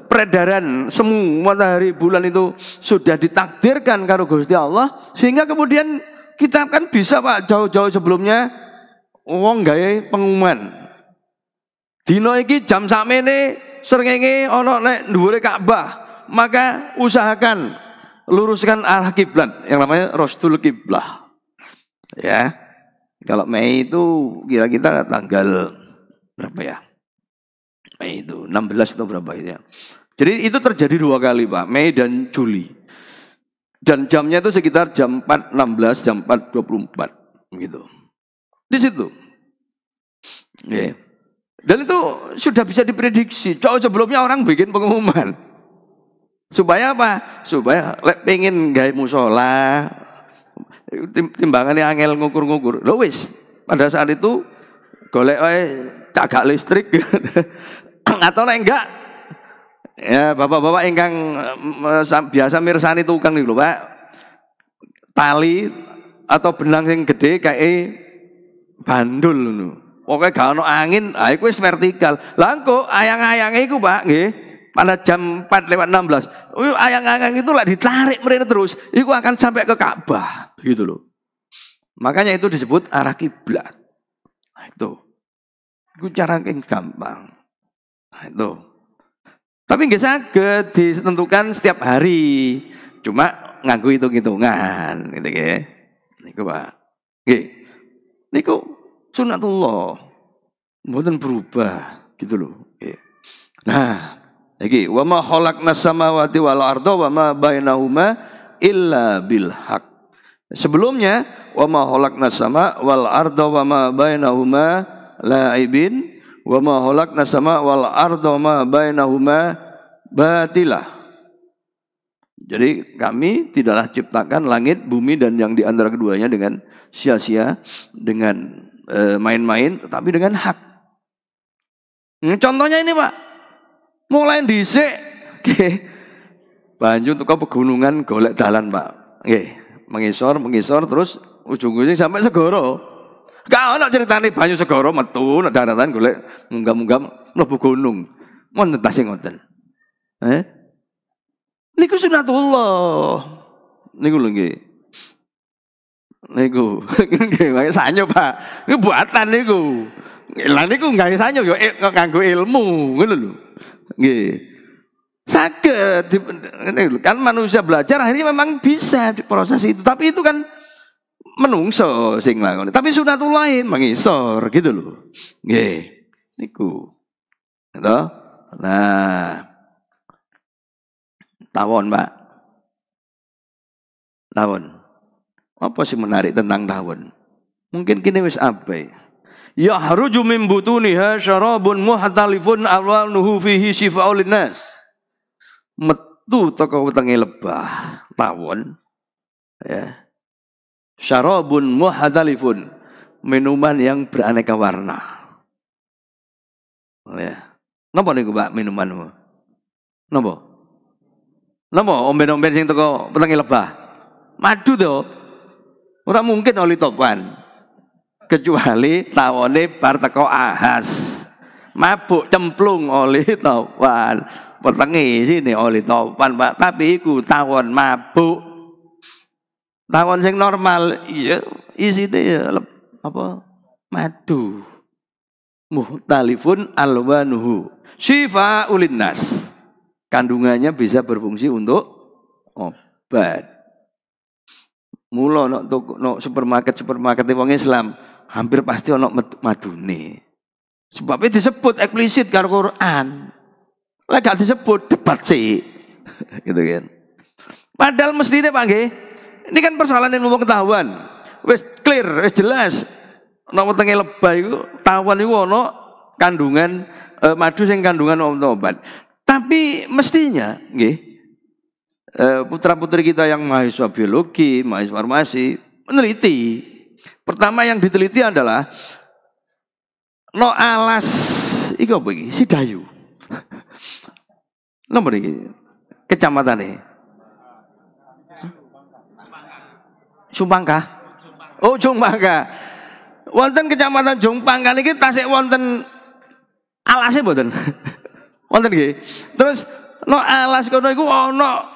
Peredaran semu matahari bulan itu sudah ditakdirkan karo Gusti Allah, sehingga kemudian kita kan bisa Pak jauh-jauh sebelumnya wong gawe pengumuman dina iki jam sakmene srengenge ana nek dhuwure Ka'bah, maka usahakan luruskan arah kiblat yang namanya Rostul Kiblah. Ya. Kalau Mei itu kira-kira tanggal berapa ya? Mei itu 16 atau berapa itu ya. Jadi itu terjadi 2 kali Pak, Mei dan Juli. Dan jamnya itu sekitar jam 4.16, jam 4.24 gitu. Di situ. Yeah. Dan itu sudah bisa diprediksi. Jauh sebelumnya orang bikin pengumuman. Supaya apa? Supaya pengen gawe musola, timbangannya angel ngukur-ngukur. Loh wis, pada saat itu golek cagak listrik atau nek enggak Ya, bapak-bapak ingkang biasa mirsani tukang niku lho, Pak. Tali atau benang sing gede kayak bandul ngono. Pokoke gak ono angin, ah iku wis vertikal. Lah engko ayang-ayange iku, Pak, nggih. Pada jam 4:16. Ayang-ayang itu lah ditarik mereka terus, itu akan sampai ke Ka'bah, gitu loh. Makanya itu disebut arah kiblat. Nah, itu cara yang gampang. Nah, itu. Tapi nggak saged ditentukan setiap hari. Cuma nganggu hitung-hitungan, gitu ya. Niku Pak. Nggih. Niku sunatullah. Mboten berubah, gitu loh. Nggih. Nah, lagi wa ma khalaqnas samawati wal arda wa ma bainahuma illa bil haq. Sebelumnya wa ma khalaqnas sama wal arda wa ma bainahuma la'ibin wa ma khalaqnas sama wal arda wa ma bainahuma batilah. Jadi kami tidaklah ciptakan langit, bumi dan yang di antara keduanya dengan sia-sia, dengan main-main, tetapi dengan hak. Contohnya ini Pak, mulai dhisik nggih. Banjur teko pegunungan golek dalan, Pak. Nggih, mengisor terus ujung-ujungnya sampai segoro. Gak ono ceritane banyu segoro metu nek daratan golek munggah-munggah mlebu gunung. Wonten ta sing ngoten. Niku sunatullah. Niku lho nggih. Niku nggih wae sanyo, Pak. Niku buatan niku. Lah niku gawe sanyo yo nganggo ilmu, ngono lho. Nggih. Saged kan manusia belajar akhirnya memang bisa diproses itu, tapi itu kan menungso sing lakoni. Tapi sunatullah mengisor gitu loh. Nggih. Niku. Gitu. Nah. Tawon, Pak. Tawon. Apa sih menarik tentang tawon? Mungkin kini wis abai. Yahruju min butuniha syarabun muhtalifun alwanuhu fihi syifa'ul linnas. Metu teko wetenge lebah tawon. Ya. Syarabun muhtalifun, minuman yang beraneka warna. Ya. Napa niku, Pak, minumanmu? Napa? Napa omben-omben sing teko wetenge lebah? Madu to. Ora mungkin oli topan. Kecuali tawone bar teko ahas. Mabuk cemplung oli topan. Wetenge sini oli topan, Pak. Tapi iku tawon mabuk. Tawon sing normal iya isine ya apa? Madu. Muhtalifun alwanuhu. Syifa'ul linnas. Kandungannya bisa berfungsi untuk obat. Mula no supermarket wong Islam hampir pasti ono madune. Sebabnya disebut eksplisit karo Quran. Lah gak disebut debat sih. Gitu kan. Padahal mestine Pak nggih. Ini kan persoalan ilmu pengetahuan. Wis clear, wis jelas. Ono wetenge lebah iku tawon iku ono kandungan madu sing kandungan obat. Tapi mestinya nggih putra-putri kita yang mahasiswa biologi, mahasiswa farmasi meneliti. Pertama yang diteliti adalah no alas iku apa iki? Sidayu. Nomor iki kecamatane. Sumbangkah? Oh, Jombangka. Wonten kecamatan Jombangka niki tasik wonten alase mboten? Wonten nggih. Terus no alas kono iku ana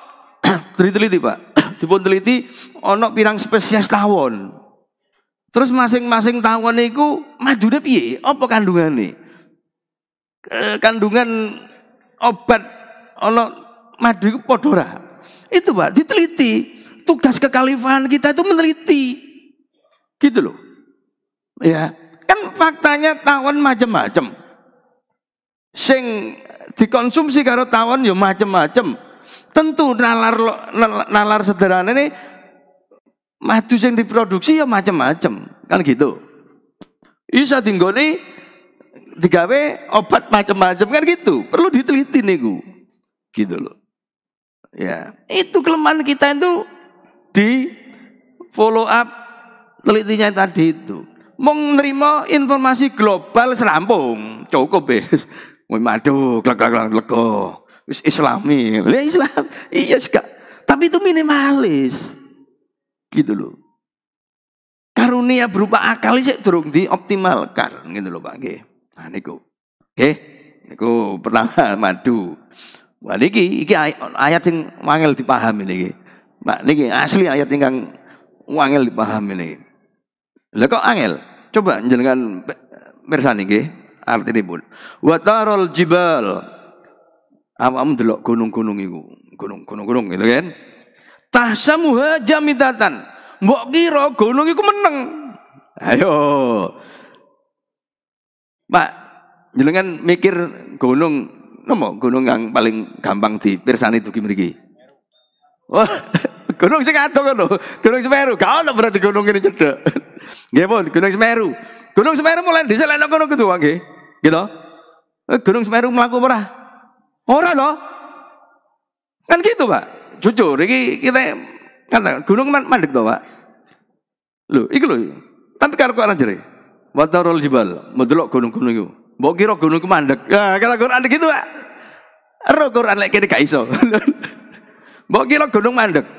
diteliti, Pak. Dipun teliti ana pirang spesies tawon. Terus masing-masing tawon iku madune piye? Apa kandungane? Kandungan obat ana madu iku padha ora? Itu, Pak, diteliti. Tugas kekhalifahan kita itu meneliti. Gitu loh. Ya, kan faktanya tawon macam-macam. Sing dikonsumsi karo tawon ya macam-macam. Tentu nalar sederhana ini madu yang diproduksi ya macam-macam, kan gitu. Bisa dinggoni digawe obat macam-macam kan gitu. Perlu diteliti niku. Gitu loh. Ya, itu kelemahan kita itu di follow up telitinya tadi itu. Mau nerima informasi global serampung, cukup wis. Madu glek-glek lego. Wis Islami. Lah Islam. Iya gak. Tapi itu minimalis. Gitu loh. Karunia berupa akal sik durung dioptimalkan gitu loh Pak nggih. Nah niku. Nggih. Niku pertama madu. Wah niki ayat sing wangel dipahami niki. Pak niki asli ayat ingkang wangel dipahami niki. Lah kok angel? Coba njenengan mirsani nggih artinipun. Wa tarol jibal. Awakmu delok gunung-gunung iku. Gunung gitu kan. Tahsamuha jamidatan. Mbok kira gunung iku meneng. Ayo. Pak, jenengan mikir gunung nopo gunung yang paling gampang dipirsani dugi mriki. Wah, gunung sing adoh ngono. Gunung Semeru. Gak ono berarti gunung ini cedhek. Nggih pun, Gunung Semeru. Gunung Semeru mulai dhisik lek kono kudu nggih. Gitu. Gunung Semeru mlaku ora? Ora lho. Kan gitu, Pak. Jujur iki kita kan gunung mandek to, Pak. Lho, iki lho. Tapi karo Quran jere. Wa tarul jibal, mendelok gunung-gunung iku. Mbok kira gunung ku mandek. Ya, kalau Quran gitu, Pak. Ero Quran lek kene gak iso. Mbok kira gunung mandek.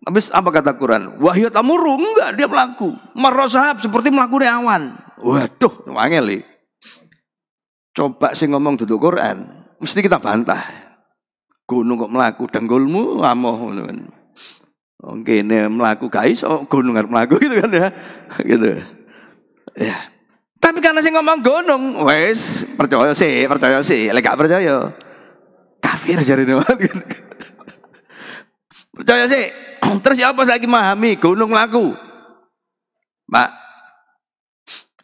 Habis apa kata Quran? Wahyu tamuru, enggak dia melaku. Marosahab seperti melaku awan. Waduh, wangel. Coba sing ngomong duduk Quran, mesti kita bantah. Gunung kok melaku denggulmu amoh ngono kan. Oke, ini melaku gak iso, gunung arep melaku gitu kan ya. Gitu. Ya. Tapi karena sing ngomong gunung, wes percaya sih. Lek gak percaya kafir jarine. Percaya sih. Terus siapa lagi memahami gunung melaku? Pak,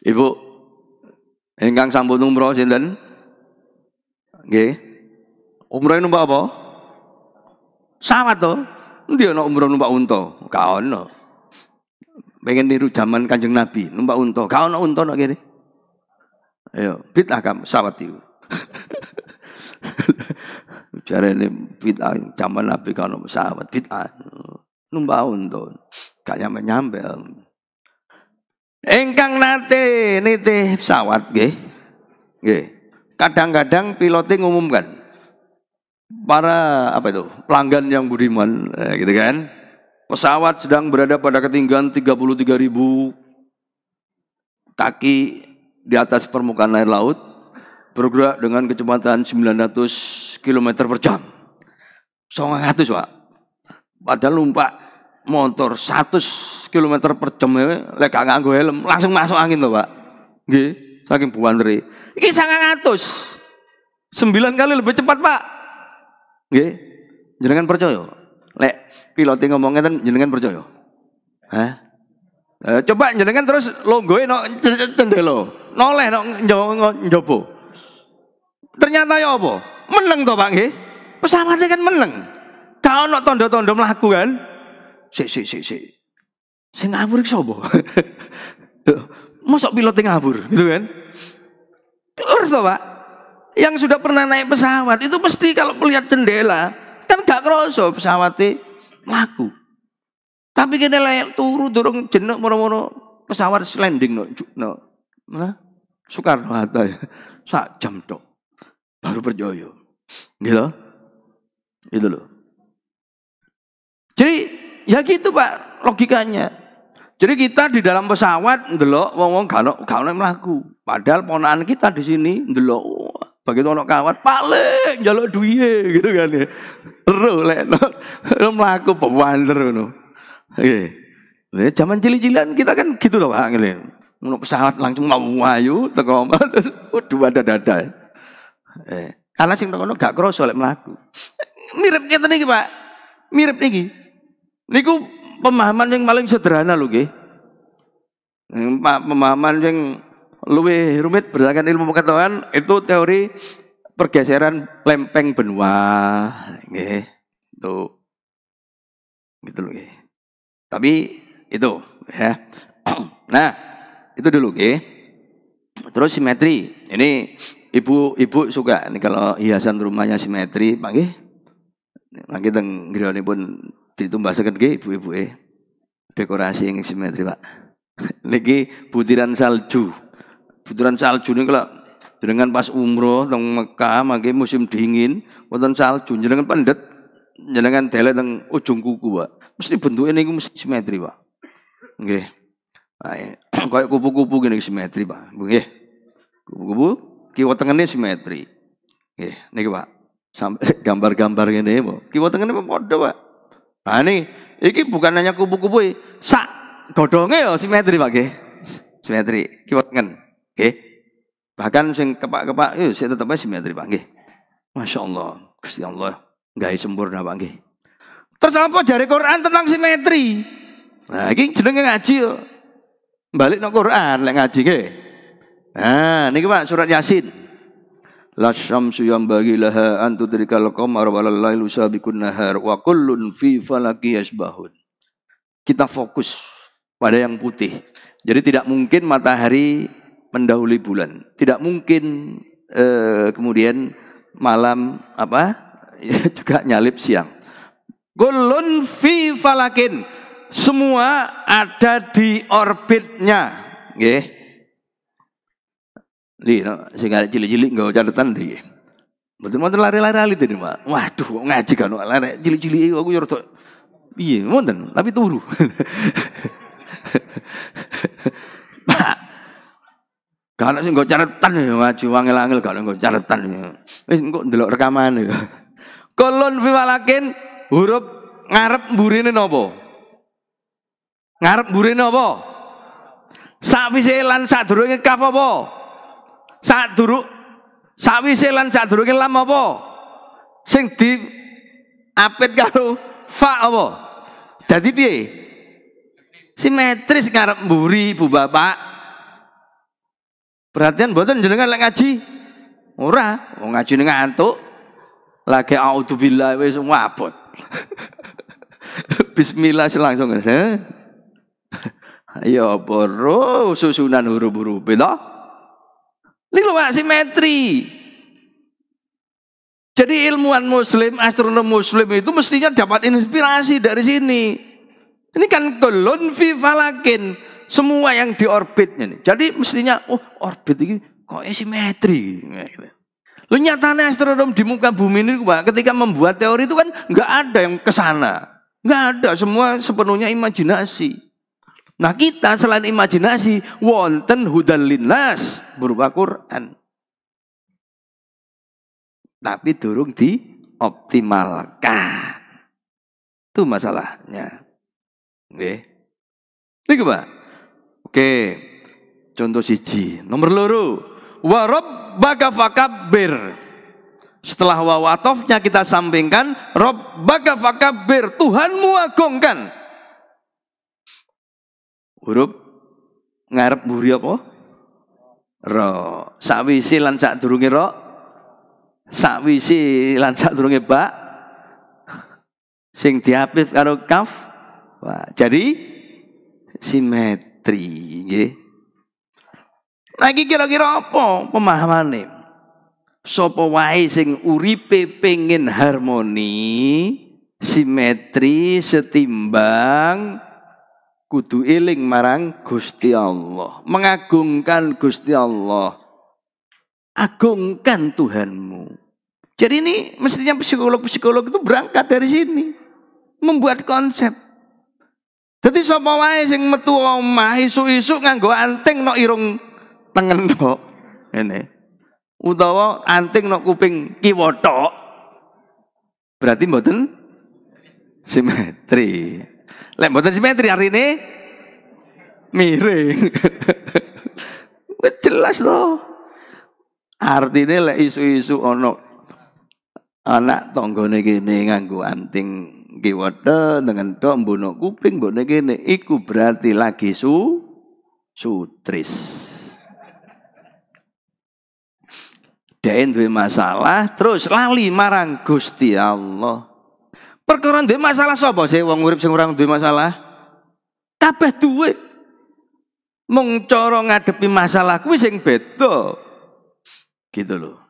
Ibu, ingkang sampun umroh sinten? Nggih. Umroh numpak apa? Sawat to. Endi ana umroh numpak unta? Gak ono. Pengen niru zaman Kanjeng Nabi, numpak unta. Gak ono unta nek kene. Ayo, bid'ah kam sawat iku. Jarene bid'ah zaman Nabi gak ono pesawat, bid'ah. Numpak unta. Gak nyampe-nyampe. Engkang nate nitih pesawat nggih. Nggih. Kadang-kadang pilotnya ngumumkan para apa itu pelanggan yang budiman gitu kan, pesawat sedang berada pada ketinggian 33.000 kaki di atas permukaan air laut, bergerak dengan kecepatan 900 km per jam. 900 Pak. Padahal numpak motor 100 km per jam lek gak nganggo helm langsung masuk angin loh Pak. Nggih, saking buandre. Iki 900. 9 kali lebih cepat Pak. Nggih. Jenengan percaya? Lek pilotnya ngomongnya kan jenengan percaya? Hah? Coba jenengan terus longgoe no cendela. Noleh no njobo. Ternyata ya apa? Meneng to Pak nggih. Pesawatnya kan meneng. Gak ono tondo-tondo mlaku kan? Sik. Sing ngawur iki sapa? Mosok pilotnya ngawur gitu kan? Terus to Pak? Yang sudah pernah naik pesawat itu mesti kalau melihat jendela kan gak kroso pesawatnya mlaku. Tapi kene lek turu durung jeneng moro-moro pesawat landing no. Mana? Soekarno Hatta ya. Sak jam tok. Baru percaya. Gitu. Itu loh. Jadi ya gitu Pak logikanya. Jadi kita di dalam pesawat ndelok wong-wong gak ono mlaku. Padahal ponakan kita di sini ndelok begitu ono kawat paling njaluk duwiye gitu kan ya. Ero lek mlaku pewander ngono. Nggih. Zaman cilik-cilikan kita kan gitu loh Pak ngene. Ono pesawat langsung mau ayu teko waduh ada-ada. Karena sing kono gak kroso lek mlaku. Mirip ngeten iki Pak. Mirip niki. Niku pemahaman yang paling sederhana lho nggih. Pemahaman yang luwih rumit berdasarkan ilmu pengetahuan itu teori pergeseran lempeng benua nggih. Itu gitu loh nggih. Tapi itu ya. Nah, itu dulu nggih. Terus simetri. Ini ibu suka nih kalau hiasan rumahnya simetri, Pak nggih. Mangke teng griyanipun ditumbasaken nggih ibu-ibu dekorasi yang simetri Pak. Niki butiran salju. Butiran salju ini kalau Jenengan pas umroh teng Mekah mangke musim dingin, wonten salju jenengan pendet jenengan delek teng ujung kuku, Pak. Mesti bentuke niku mesti simetri, Pak. Nggih. Kayak kupu-kupu gini simetri, Pak. Nggih. Kupu-kupu kiwa tengene simetri. Nggih, niki, Pak. Sampai gambar-gambar ngene, Pak. Kiwa tengene padha, Pak. Nah, iki bukan hanya kupu-kupu, sak godhonge ya simetri, Pak, nggih. Simetri, kiwa tengen. Nggih. Bahkan sing kepak-kepak yo sik tetep simetri, Pak, nggih. Masyaallah, Gusti Allah gawe sempurna, Pak, nggih. Terus apa jare Quran tentang simetri? Nah, iki jenenge ngaji yo. Balik nang Quran lek ngaji nggih. Nah, niki Pak surat Yasin. Lasyamsu yambaghi laha an tudrikal qamara wal lailu sabiqun nahar wa kullun fi falaki yasbahun. Kita fokus pada yang putih. Jadi tidak mungkin matahari mendahului bulan. Tidak mungkin kemudian malam juga nyalip siang. Kullun fi falakin. Semua ada di orbitnya. Nggih. Li, sing arek cilik-cilik nggo catatan iki. Mboten wonten lari-lari tadi, Pak. Waduh, ngaji kan lari cilik-cilik aku yo rada piye, wonten, tapi turu. Pak. Kan sing nggo catatan ya ngaji wangel-angel kan nggo catatan. Wis engko ndelok rekaman ya. Kolon fi walakin huruf ngarep mburine napa? Ngarep mburine apa? Sakwise lan sadurunge kaf apa? Sakwise lan sadurunge lam apa? Sing di apit karo fa apa? Dadi piye? Simetris ngarep mburi Bu Bapak. Perhatian mboten jenengan lek ngaji? Ora, wong ngaji ning ngantuk. Lagi auzubillah wis wabot. Bismillah langsung. Ya apa susunan huruf-huruf to? Ini lho Pak, simetri. Jadi ilmuwan muslim, astronom muslim itu mestinya dapat inspirasi dari sini. Ini kan kulun fi falakin, semua yang di orbitnya nih. Jadi mestinya orbit ini kok simetri. Lu nyatanya astronom di muka bumi ini Pak, ketika membuat teori itu kan nggak ada yang ke sana. Nggak ada, semua sepenuhnya imajinasi. Nah kita selain imajinasi, wonten hudal linnas berupa Quran. Tapi durung dioptimalkan. Itu masalahnya. Nggih. Niku Pak. Oke. Contoh siji, nomor loro. Wa rabbaka fakabbir. Setelah wawatofnya kita sampingkan, rabbaka fakabbir, Tuhanmu agungkan. Huruf ngarep mburi apa? Ra. Sakwise lan sadurunge ra. Sakwise lan sadurunge ba. Sing diapit karo kaf. Wah, jadi simetri nggih. Lagi kira-kira apa pemahamane? Sapa wae sing uripe pengin harmoni, simetri, setimbang, kudu eling marang Gusti Allah, mengagungkan Gusti Allah, agungkan Tuhanmu. Jadi ini mestinya psikolog-psikolog itu berangkat dari sini, membuat konsep. Jadi sapa wae sing metu omah isuk-isuk nganggo anting nok irung tengen tok, ngene. Utawa anting nok kuping kiwa tok, berarti mboten simetri. Lek mboten simetri artine miring. Wis jelas to. Artine lek isu-isu ana anak tanggane kene nganggo anting kiwa tok dengan tok mbono kuping mbone kene iku berarti lagi sutris. Dhek duwe masalah terus lali marang Gusti Allah. Perkara duwe masalah sapa sih wong urip sing ora duwe masalah? Kabeh duwe. Mung cara ngadepi masalah kuwi sing beda. Gitu loh.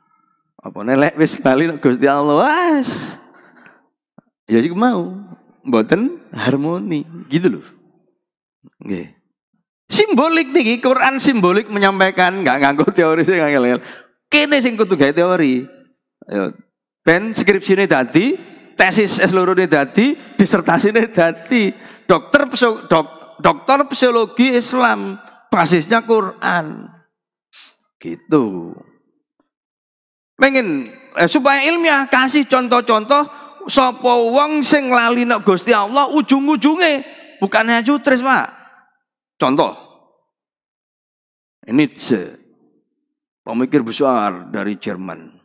Apa nelek wis bali nek Gusti Allah wis. Ya iku mau mboten harmoni, gitu loh. Nggih. Simbolik niki Quran simbolik menyampaikan, enggak nganggo teori sing angel. Kene sing kudu gawe teori. Ayo, ben skripsine dadi, tesis S2-ne dadi, disertasine dadi. Dokter psikologi Islam, basisnya Quran. Gitu. Pengen supaya ilmiah kasih contoh-contoh sapa wong sing lali nek Gusti Allah ujung-ujunge bukan hanya jutris, Pak. Contoh. Nietzsche, pemikir besar dari Jerman.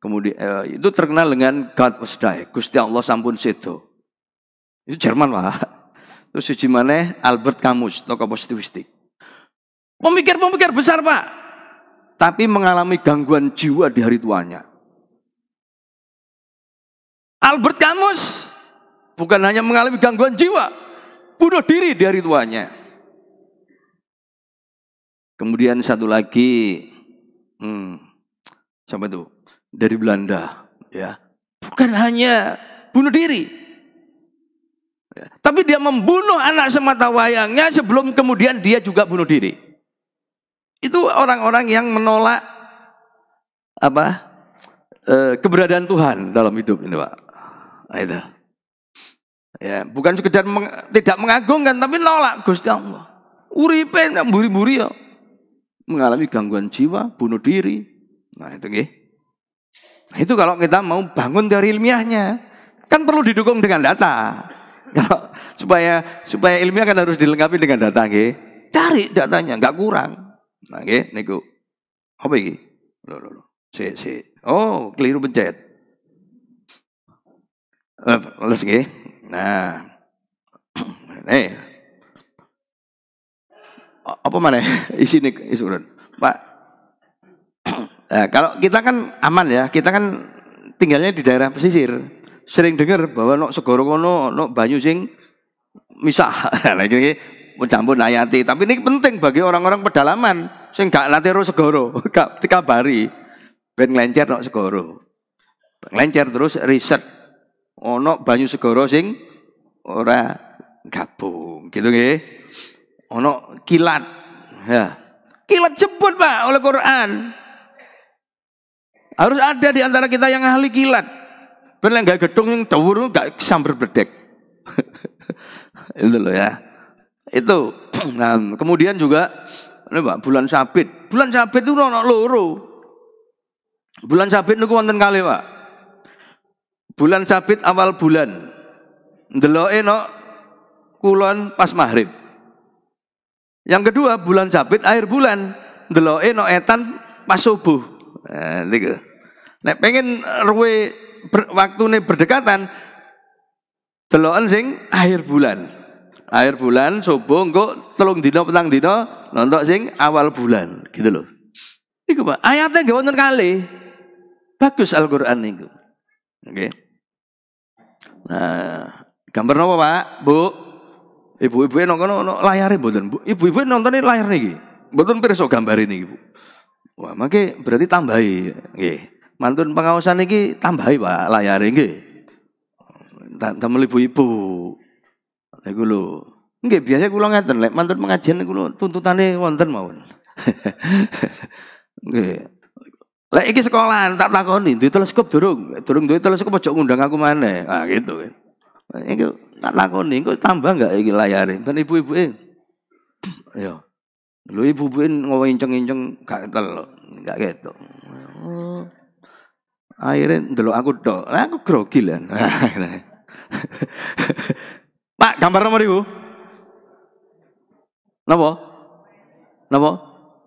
Kemudian itu terkenal dengan God was die, Gusti Allah sampun sedo. Itu Jerman, Pak. Terus siji maneh Albert Camus, tokoh positivistik. Pemikir-pemikir besar, Pak. Tapi mengalami gangguan jiwa di hari tuanya. Albert Camus bukan hanya mengalami gangguan jiwa, bunuh diri di hari tuanya. Kemudian satu lagi, siapa itu? Dari Belanda, ya, bukan hanya bunuh diri, ya, tapi dia membunuh anak semata wayangnya sebelum kemudian dia juga bunuh diri. Itu orang-orang yang menolak keberadaan Tuhan dalam hidup ini, Pak. Nah, itu. Ya, bukan sekedar tidak mengagungkan, tapi nolak Gusti Allah. Uripe mburi-mburi ya, mengalami gangguan jiwa, bunuh diri. Nah itu nggih. Nah itu kalau kita mau bangun teori ilmiahnya, kan perlu didukung dengan data. Kalau supaya ilmiah kan harus dilengkapi dengan data, nggih. Cari datanya, nggak kurang. Nah nggih, niku. Apa iki? Loh. Oh, keliru pencet. Les nggih. Nah. Apa mana isine isuran, Pak? Nah, kalau kita kan aman ya, kita kan tinggalnya di daerah pesisir. Sering dengar bahwa nok segoro kono nok banyu sing misah. Lagi iki mencampur ayati, tapi ini penting bagi orang-orang pedalaman sing gak nate ro segoro, gak dikabari. Ben nglencer nok segoro. Nglencer terus riset ono banyu segoro sing ora gabung, gitu nggih. Ono kilat. Ya. Kilat jebut, Pak, oleh Quran. Harus ada di antara kita yang ahli kilat. Ben gak gedung yang dhuwur gak sambar bledek. Itu loh ya. Itu. Nah, kemudian juga ini, Pak, bulan sabit. Bulan sabit itu ono loro. Bulan sabit niku wonten kalih, Pak. Bulan sabit awal bulan. Ndeloke no kulon pas maghrib. Yang kedua bulan sabit akhir bulan. Ndeloke no etan pas subuh. Nah, niku. Nek pengen ruwe waktune berdekatan, deloken sing akhir bulan. Akhir bulan subuh engko 3 dina petang dina nonton sing awal bulan, gitu loh. Iku, Pak, ayatnya nggih wonten kalih. Bagus Al-Qur'an niku. Oke. Nah, gambar napa, Pak? Bu? Ibu-ibu nonton layare mboten, Bu? Ibu-ibu nontone layar niki. Mboten pirsa gambar niki, Bu. Wah, mangke berarti tambahi nggih. Mantun pengawasan iki tambahi, Pak, layare nggih. Damel ibu-ibu. Niku lho. Nggih, biasa kula ngeten lek mantun pengajian niku tuntutane wonten mawon. Nggih. Lek iki sekolahan tak takoni, duwe teleskop durung duwe teleskop aja ngundang aku maneh. Ah gitu. Iki tak takoni, kok tambah enggak iki layare? Ben ibu-ibuke. Ya. Lho ibu-ibuke ngowenceng-enceng gak tel, gak ketok. Oh. Akhirnya ndelok aku tok. Aku grogi lah. Pak, gambar nomor ibu. Napa?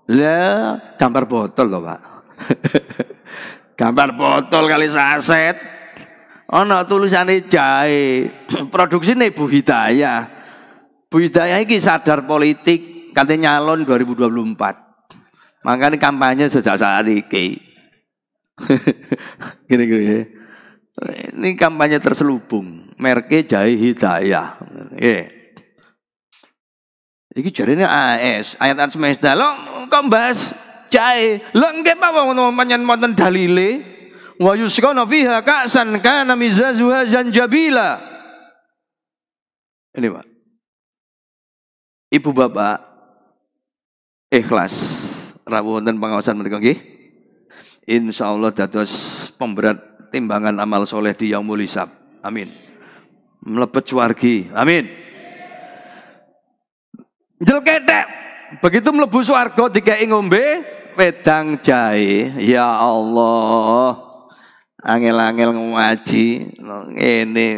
Lah, gambar botol loh, Pak. Gambar botol kali saset. Ana tulisane jahe. Produksine Bu Hidayah. Bu Hidayah iki sadar politik, katanya nyalon 2024. Makanya kampanye sejak saat ini. Gini. Ini kampanye terselubung. Merke jahe Hidayah. Iki jarine AS, ayat semesta. Lo kok bahas jahe? Lo nggih apa pancen wonten dalile? Wa yusqana fiha ka'san kana mizazuha zanjabila. Ini, Pak. Ibu bapak ikhlas rawuh wonten pengawasan menika nggih. Insya Allah dados pemberat timbangan amal soleh di yaumul hisab. Amin. Mlebet swargi. Amin. Njel ketek. Begitu mlebu swarga dikei ngombe wedang jahe. Ya Allah. Angel-angel ngaji ngene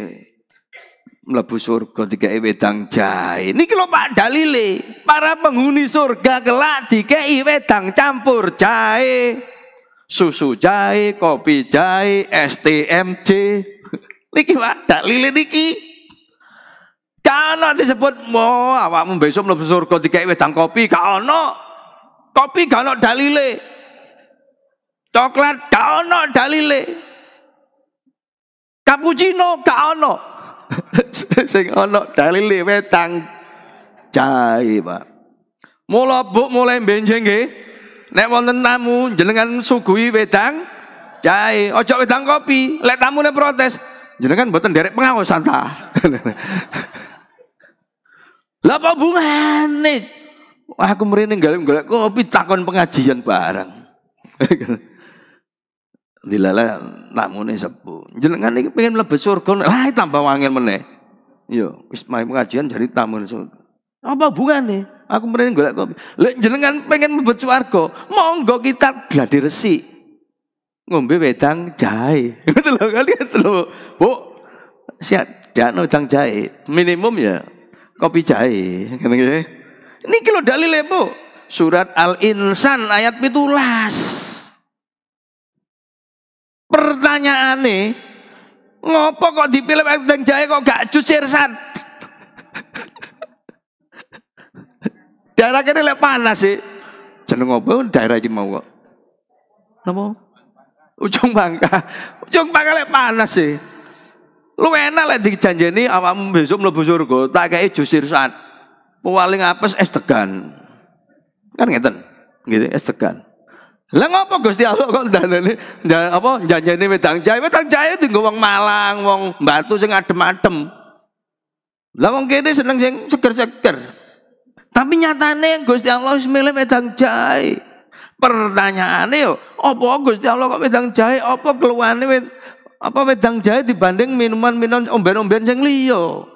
mlebu surga dikei wedang jahe. Niki lho Pak dalile. Para penghuni surga kelak dikei wedang campur jahe. Susu jahe, kopi jahe, STMJ. Niki Pak dalile niki. Kana disebut mo awakmu besok mlebu surga dikei wedang kopi, gak ono. Kopi gak ono dalile. Coklat gak ono dalile. Cappuccino gak ono. Sing ono dalile wedang jahe, Pak. Mula Bu mulai benjing nggih. Nek wonten tamu jenengan suguhi wedang jahe, ojo wedang kopi. Lek tamune protes, jenengan mboten derek pengawasan ta. Lah apa bungane? Wah, aku mrene golek kopi takon pengajian barang. Dilala namune sepuh. Jenengan iki pengen mlebu surga, lah tambah wangel meneh. Yo, wis main pengajian jadi tamu surga. Apa bungane? Aku mrene golek kopi. Lek jenengan pengen mlebu swarga, monggo kita gladi resik. Ngombe wedang jahe. Ngoten lho kalian lho. Bu, siap dakno wedang jahe. Minimum ya kopi jahe, ngene nggih. Niki lho dalile, Bu. Surat Al-Insan ayat 17. Pertanyaane, ngopo kok dipilih wedang jahe kok gak jus sirsan? Daerah kene lek panas sih. Jeneng opo daerah iki mau kok? Napa? Ujung Bangka. Ujung Bangka lek panas sih. Lu enak lek dijanjeni awakmu besok mlebu surga, tak kei jus sirsan. Paling apes es degan. Kan ngeten. Nggih, es degan. Lah ngopo Gusti Allah kok dandane apa janjeni wedang jahe? Wedang jahe dienggo wong Malang, wong Batu sing adem-adem. Lah wong kene seneng sing seger-seger. Tapi nyatane Gusti Allah wis milih wedang jahe. Pertanyaane yo, apa Gusti Allah kok wedang jahe? Apa keluwane wedang jahe dibanding minuman-minuman omben-omben sing liya?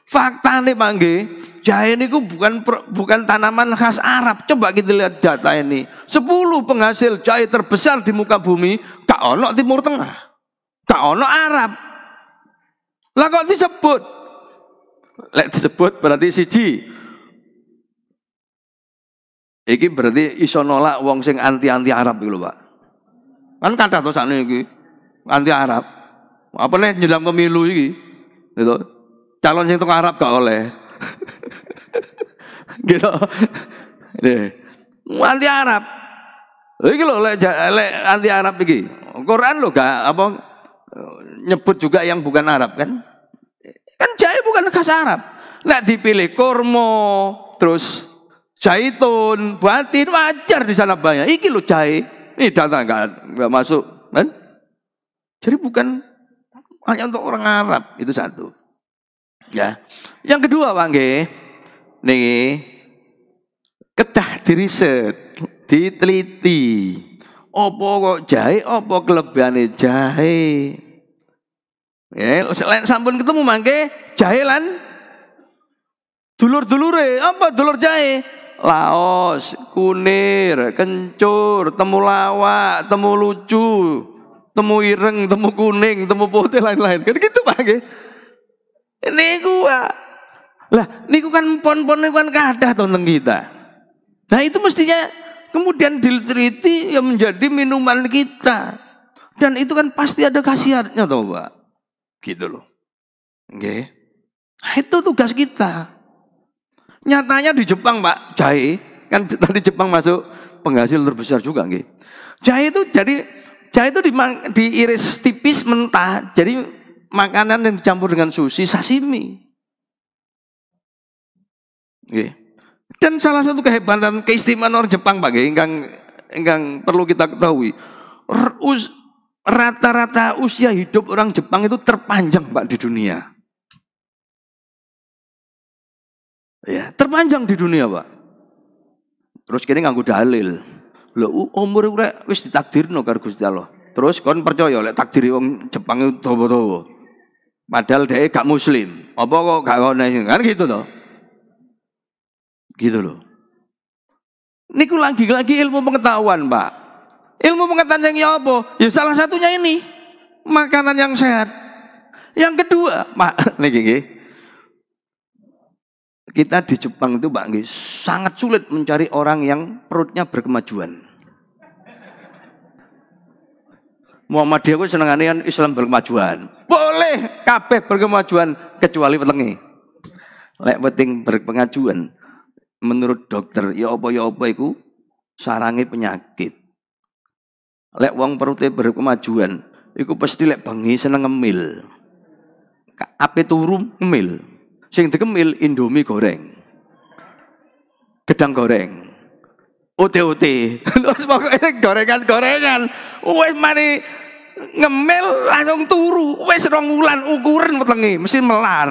Faktane Pak nggih, jahe niku bukan tanaman khas Arab. Coba kita lihat data ini. 10 penghasil jahe terbesar di muka bumi, gak ono Timur Tengah. Gak ono Arab. Lah kok disebut? Lek disebut berarti siji. Iki berarti iso nolak wong sing anti-anti Arab iki lho, Pak. Kan kathah to sakniki iki anti Arab. Apa nih nyelam pemilu iki? Gitu. Calon yang tukang Arab gak oleh. Gitu. Nih. Anti Arab. Iki lho lek anti Arab iki. Quran lho gak apa nyebut juga yang bukan Arab kan? Kan jahe bukan khas Arab. Nek dipilih kurma, terus zaitun, batin wajar di sana banyak. Iki lho jahe. Ini data enggak masuk, kan? Jadi bukan hanya untuk orang Arab, itu satu. Ya. Yang kedua, Pak nggih. Niki kedah diriset, diteliti. Apa kok jahe, apa kelebihane jahe? Ya, selain sampun ketemu mangke jahe lan dulur-dulure, apa dulur jahe? Laos, kunir, kencur, temulawak, temu lucu, temu ireng, temu kuning, temu putih lain-lain. Kan gitu Pak nggih. Niku lah, niku kan pon-pon niku kan kathah to nang kita. Nah, itu mestinya kemudian diteliti yang menjadi minuman kita. Dan itu kan pasti ada khasiatnya toh, Pak. Gitu loh. Nggih. Nah, itu tugas kita. Nyatanya di Jepang, Pak, jahe kan tadi Jepang masuk penghasil terbesar juga nggih. Jahe itu diiris tipis mentah, jadi makanan yang dicampur dengan sushi, sashimi. Nggih. Dan salah satu kehebatan keistimewaan orang Jepang, Pak, nggih, ingkang perlu kita ketahui. Rata-rata usia hidup orang Jepang itu terpanjang, Pak, di dunia. Ya, terpanjang di dunia, Pak. Terus kini nganggo dalil. Lho umur iku lek wis ditakdirno karo Gusti Allah. Terus kon percaya lek takdir wong Jepang itu dawa-dawa. Padahal dhek gak muslim. Apa kok gak ngono kan gitu toh. Gitu loh. Niku lagi-lagi ilmu pengetahuan, Pak. Ilmu pengetahuan yang apa? Ya salah satunya ini. Makanan yang sehat. Yang kedua, Pak, niki kita di Jepang itu Pak nggih sangat sulit mencari orang yang perutnya berkemajuan. Muhammadiyah ku senengane Islam berkemajuan. Boleh kabeh berkemajuan kecuali wetenge. Lek weting berpengajuan menurut dokter ya apa iku sarange penyakit. Lek wong perute berkemajuan iku pasti lek bengi seneng ngemil. Ape turu ngemil. Sing dikemil Indomie goreng. Gedang goreng. Ote-ote. Terus pokoknya gorengan-gorengan. Wis mari ngemil langsung turu. Wis 2 wulan ukuran wetenge mesti melar.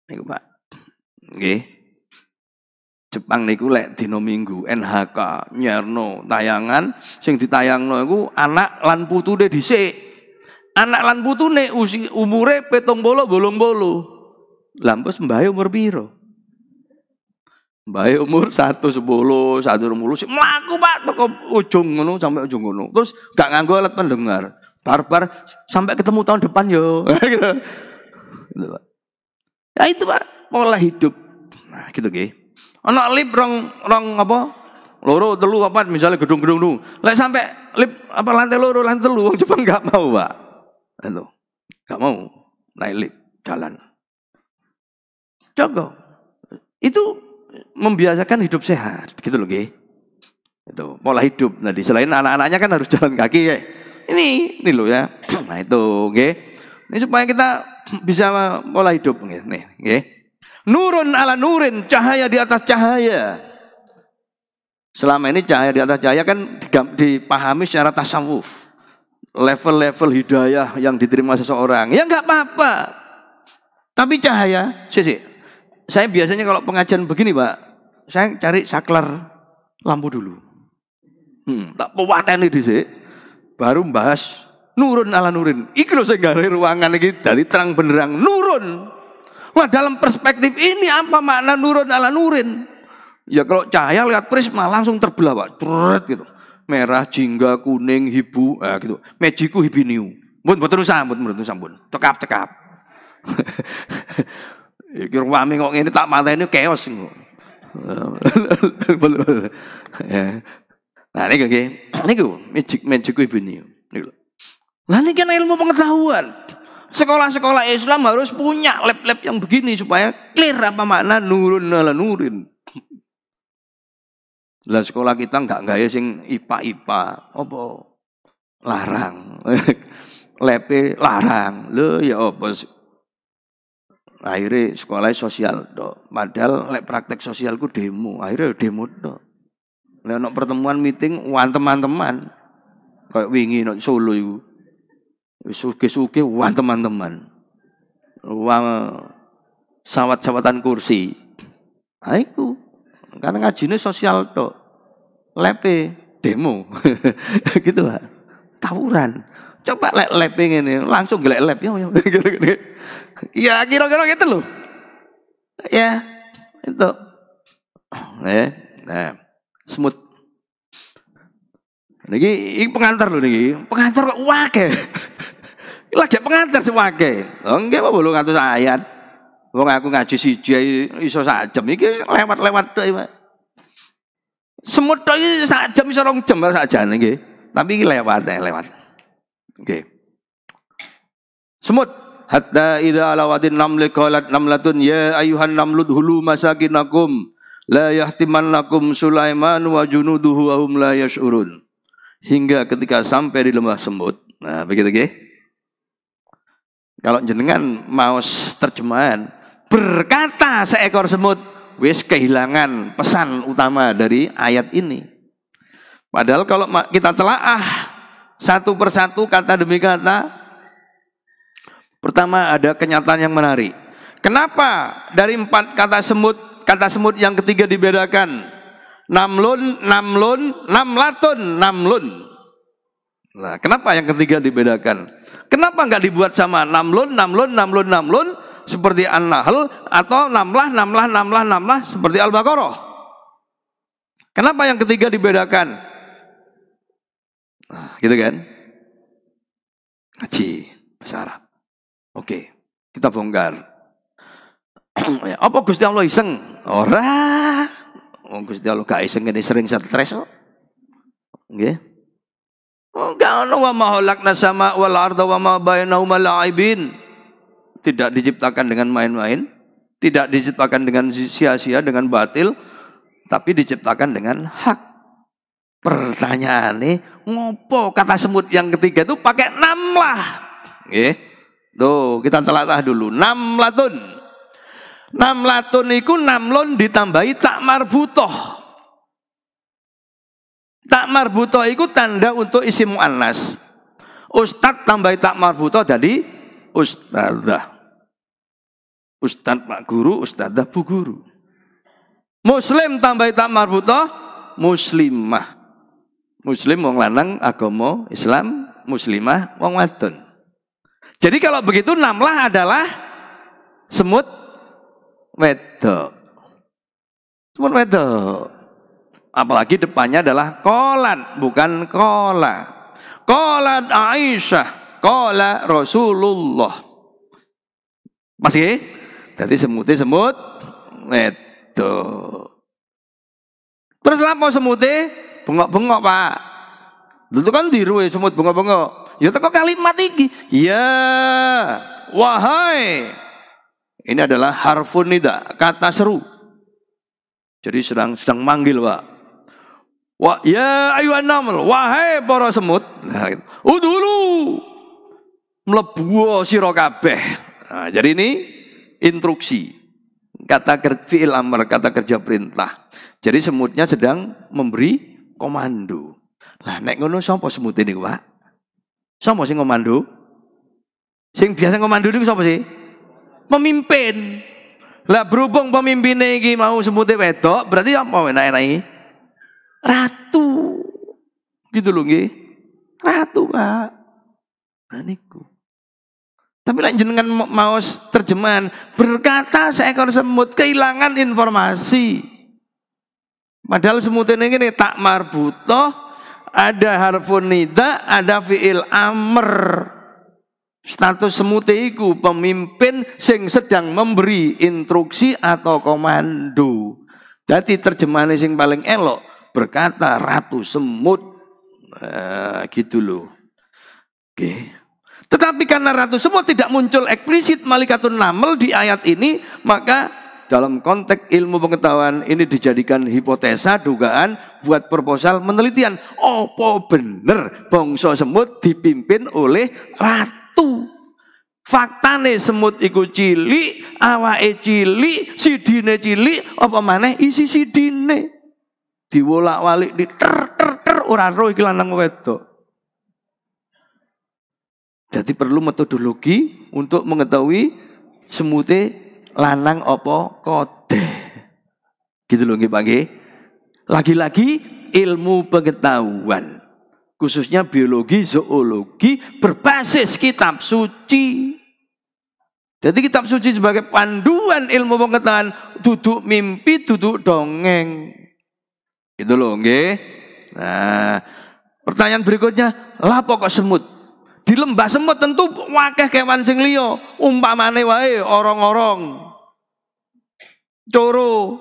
Niku Pak. Nggih. Jepang niku lek dina Minggu NHK nyerno tayangan sing ditayangno iku anak lan putune dhisik. Anak lan putune umure 70 bolong-bolo. Lampus mbahe umur piro? Mbahe umur 110, 120. Mlaku Pak teko ujung ngono sampai ujung ngono. Terus gak nganggo alat pendengar. Barbar sampai ketemu tahun depan yo. Gitu. Gitu Pak. Ya itu Pak, pola hidup. Nah, gitu nggih. Ana lip rong apa? Loro, telu, apa misalnya gedung-gedung nu. Lek sampai lip apa lantai loro, lantai telu wong Jepang gak mau, Pak. Itu. Gak mau naik lip jalan. Coba. Itu membiasakan hidup sehat, gitu loh, nggih. Itu pola hidup. Nah, selain anak-anaknya kan harus jalan kaki ya. Ini loh ya. Nah, itu, nggih. Ini supaya kita bisa pola hidup nih, nggih. Nurun ala nurin, cahaya di atas cahaya. Selama ini cahaya di atas cahaya kan dipahami secara tasawuf. Level-level hidayah yang diterima seseorang. Ya enggak apa-apa. Tapi cahaya, saya biasanya kalau pengajian begini Pak, saya cari saklar lampu dulu. Tak pewateni dhisik, baru bahas nurun ala nurin. Iki lho sing gawe ruangan iki dari terang benderang nurun. Wah, dalam perspektif ini apa makna nurun ala nurin? Ya kalau cahaya lihat prisma langsung terbelah Pak, ceret gitu. Merah, jingga, kuning, hibu, gitu. Mejiku hibiniu. Mboten usah, sampun. Tekap. Iki ruwame kok ngene tak mateni chaos kok. Nah niku nggih. Niku mejiku hibiniu. Niku. Lah niki kan ilmu pengetahuan. Sekolah-sekolah Islam harus punya lab-lab yang begini supaya clear apa makna nurun ala nurin. Lah sekolah kita enggak gawe sing IPA, apa larang. Lepe larang. Lho ya apa akhirnya sekolah sosial tok. Padahal lek praktek sosialku demo. Akhirnya demo tok. Lek ono pertemuan meeting wan teman-teman. Kayak wingi nang Solo iku. Wis suge-suge wan teman-teman. Wang sawat-sawatan kursi. Ha iku. Karena ngajine sosial tok. Lepe demo. Gitu Pak. Tawuran. Coba lep ngene, langsung gelek lep yo. Ya kira-kira gitu loh. Ya, itu. Nah, smooth. Niki pengantar lho niki. Pengantar kok wake. Lagi pengantar sing wake. Oh nggih apa 800 ayat. Wong aku ngaji siji iso sak jam iki lewat-lewat tok Pak. Semut tok iki sak jam iso 2 jam sakjane nggih. Tapi iki lewat. Nggih. Semut hatta idza alawatin namli qalat namlatun ya ayuhan namlud hulu masakinakum la yahtimannakum Sulaiman wa junuduhu wa hum la yash'urun. Hingga ketika sampai di lembah semut. Nah, begitu nggih. Kalau jenengan mau terjemahan berkata seekor semut, wis kehilangan pesan utama dari ayat ini. Padahal kalau kita telaah satu persatu kata demi kata, pertama ada kenyataan yang menarik. Kenapa dari 4 kata semut yang ketiga dibedakan? Namlun, namlun, namlatun, namlun. Nah, kenapa yang ketiga dibedakan? Kenapa nggak dibuat sama namlun, namlun, namlun, namlun seperti An-Nahl atau namlah, namlah, namlah, namlah seperti Al-Baqarah? Kenapa yang ketiga dibedakan? Nah, gitu kan? Ngaji bahasa Arab. Oke, kita bongkar. Apa Gusti Allah iseng? Ora. Gusti Allah gak iseng, ini sering stres kok. Nggih. Enggak ono wa ma khalaqna sama wal arda wa ma bainahuma la'ibin. Tidak diciptakan dengan main-main, tidak diciptakan dengan sia-sia, dengan batil, tapi diciptakan dengan hak. Pertanyaannya, ngopo kata semut yang ketiga itu pakai namlah? Nggih. Tuh, kita telatah dulu. Namlatun. Namlatun iku namlun ditambahi tak marbutoh. Tak marbutoh itu tanda untuk isim muannas. Ustad tambahi tak marbutoh jadi ustadzah. Ustad pak guru, ustadzah bu guru. Muslim tambahi tak marbutoh muslimah. Muslim wong lanang agama Islam, muslimah wong wadon. Jadi kalau begitu namlah adalah semut wedok. Semut wedok. Apalagi depannya adalah kolat, bukan kola. Kolat Aisyah, kola Rasulullah. Masih? Jadi semutnya semut wedok. Terus lapo semutnya? Bengok-bengok pak. Dulu kan diru semut bengok-bengok. Ya teko kalimat iki. Ya, wahai. Ini adalah harfun nida, kata seru. Jadi sedang manggil pak. Wah, ya ayuhan naml, wahai para semut. Nah, udhulu mlebu sira kabeh. Nah, jadi ini instruksi. Kata fi'il amr, kata kerja perintah. Jadi semutnya sedang memberi komando. Lah nek ngono sapa semut ini, Pak? Sapa sing komando? Sing biasa komando niku sapa sih? Pemimpin. Lah berhubung pemimpinnya iki mau semute wedok, berarti apa enak-enake? Ratu. Gitu loh nggih. Ratu, Pak. Nah niku. Tapi lek jenengan mau terjemahan berkata seekor semut kehilangan informasi. Padahal semut ini tak marbutoh, ada harfun nida, ada fi'il amr. Status semut iku pemimpin sing sedang memberi instruksi atau komando. Jadi terjemahan sing paling elok berkata ratu semut. Gitu loh. Oke. Tetapi karena ratu semut tidak muncul eksplisit malaikatun naml di ayat ini, maka dalam konteks ilmu pengetahuan ini dijadikan hipotesa, dugaan buat proposal penelitian. Apa bener bangsa semut dipimpin oleh ratu? Faktane semut iku cilik, awake cilik, sidine cilik, apa maneh isi sidine diwolak-walik di ter ora roh iki lanang wedok. Jadi perlu metodologi untuk mengetahui semute lanang apa kode. Gitu loh nggih Pak nggih. Lagi-lagi ilmu pengetahuan, khususnya biologi, zoologi berbasis kitab suci. Jadi kitab suci sebagai panduan ilmu pengetahuan, duduk mimpi, duduk dongeng. Gitu loh nggih. Nah, pertanyaan berikutnya, lah kok semut? Di lembah semut tentu wakeh kewan sing liya, umpamane wae orong-orong, coro,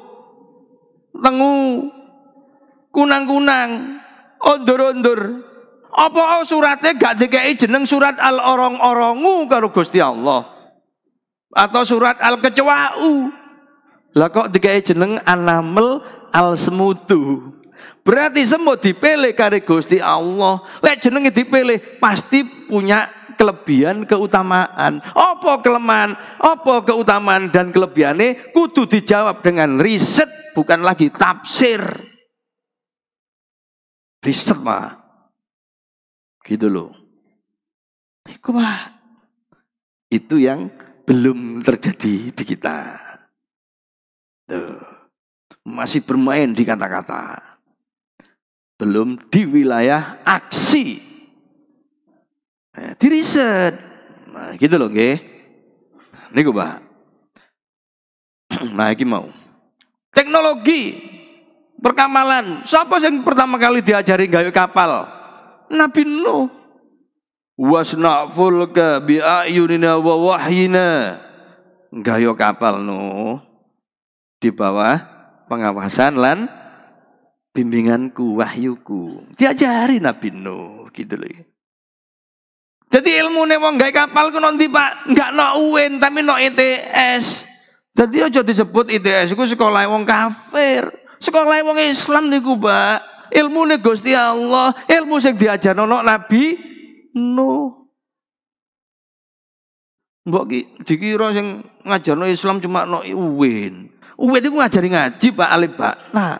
tengu, kunang-kunang, ondur-ondur. Apa suratnya gak dikei jeneng surat al-orong-orongu karo Gusti Allah? Atau surat al-kecoau? Lah kok dikei jeneng an-naml al-semutu? Berarti semut dipilih karo Gusti Allah. Lek jenenge dipilih pasti punya kelebihan keutamaan. Apa kelemahan, apa keutamaan dan kelebihannya kudu dijawab dengan riset, bukan lagi tafsir. Riset, Pak. Gitu loh. Iku, Pak. Itu yang belum terjadi di kita. Tuh. Masih bermain di kata-kata. Belum di wilayah aksi. Di riset. Nah, gitu loh nggih. Niku, Pak. Nah, iki mau. Teknologi perkamalan. Siapa yang pertama kali diajari gawe kapal? Nabi Nuh. Wasna fulka bi ayunina wa wahyina. Gawe kapal Nuh di bawah pengawasan lan bimbinganku, wahyuku. Diajari Nabi Nuh gitu loh. Jadi ilmu nih wong gawe kapal ku nanti Pak, enggak no UIN tapi no ITS. Jadi aja disebut ITS iku sekolah wong kafir. Sekolah wong Islam niku, Pak. Ilmu nih Gusti Allah, ilmu sing diajarno Nabi Nuh. Mbok dikira sing ngajarno Islam cuma no UIN. UIN iku ngajari ngaji Pak Alif Pak. Nah,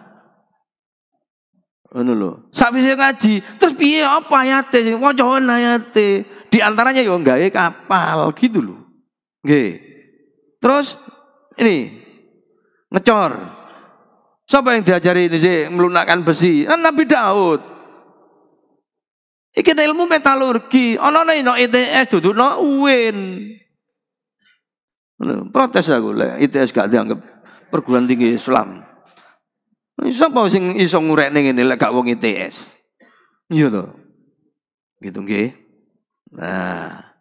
ngono lho. Sakwise ngaji, terus piye apa ayate? Wacaan ayate. Di antaranya yo gawe kapal gitu loh. Nggih. Terus ini ngecor. Siapa yang diajari ini sih melunakkan besi? Nabi Daud. Iki ilmu metalurgi. Ono no ITS dudu no UIN. Protes aku lek ITS gak dianggap perguruan tinggi Islam. Siapa sing iso ngurekne ngene lek gak wong ITS? Iya to. Gitu nggih. Nah,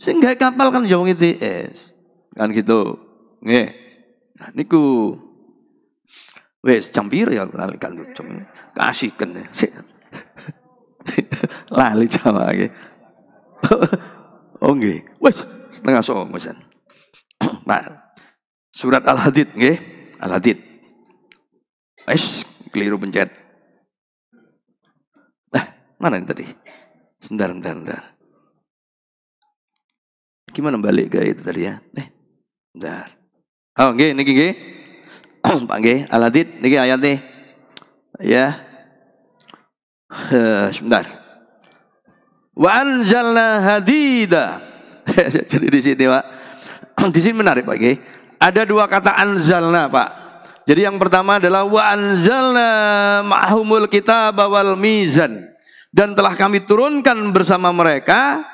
sing gawe kapal kan ya wong ITS. Kan gitu. Nggih. Nah niku wis jam piro ya lali kan jam kasihken. Lali Jawa iki. Oh nggih. Wis setengah 9 wis. Nah, surat Al-Hadid nggih. Al-Hadid. Wis keliru pencet. Mana ini tadi? Sebentar. Gimana balik ke itu tadi ya? Bentar. Oh, nggih niki nggih. Pak nggih, Al-Hadid niki ayatnya. Ya. Sebentar. Wa anzalna hadida. Jadi di sini, Pak. Di sini menarik, Pak nggih. Ada dua kata anzalna, Pak. Jadi yang pertama adalah wa anzalna ma'humul kitaba wal mizan. Dan telah kami turunkan bersama mereka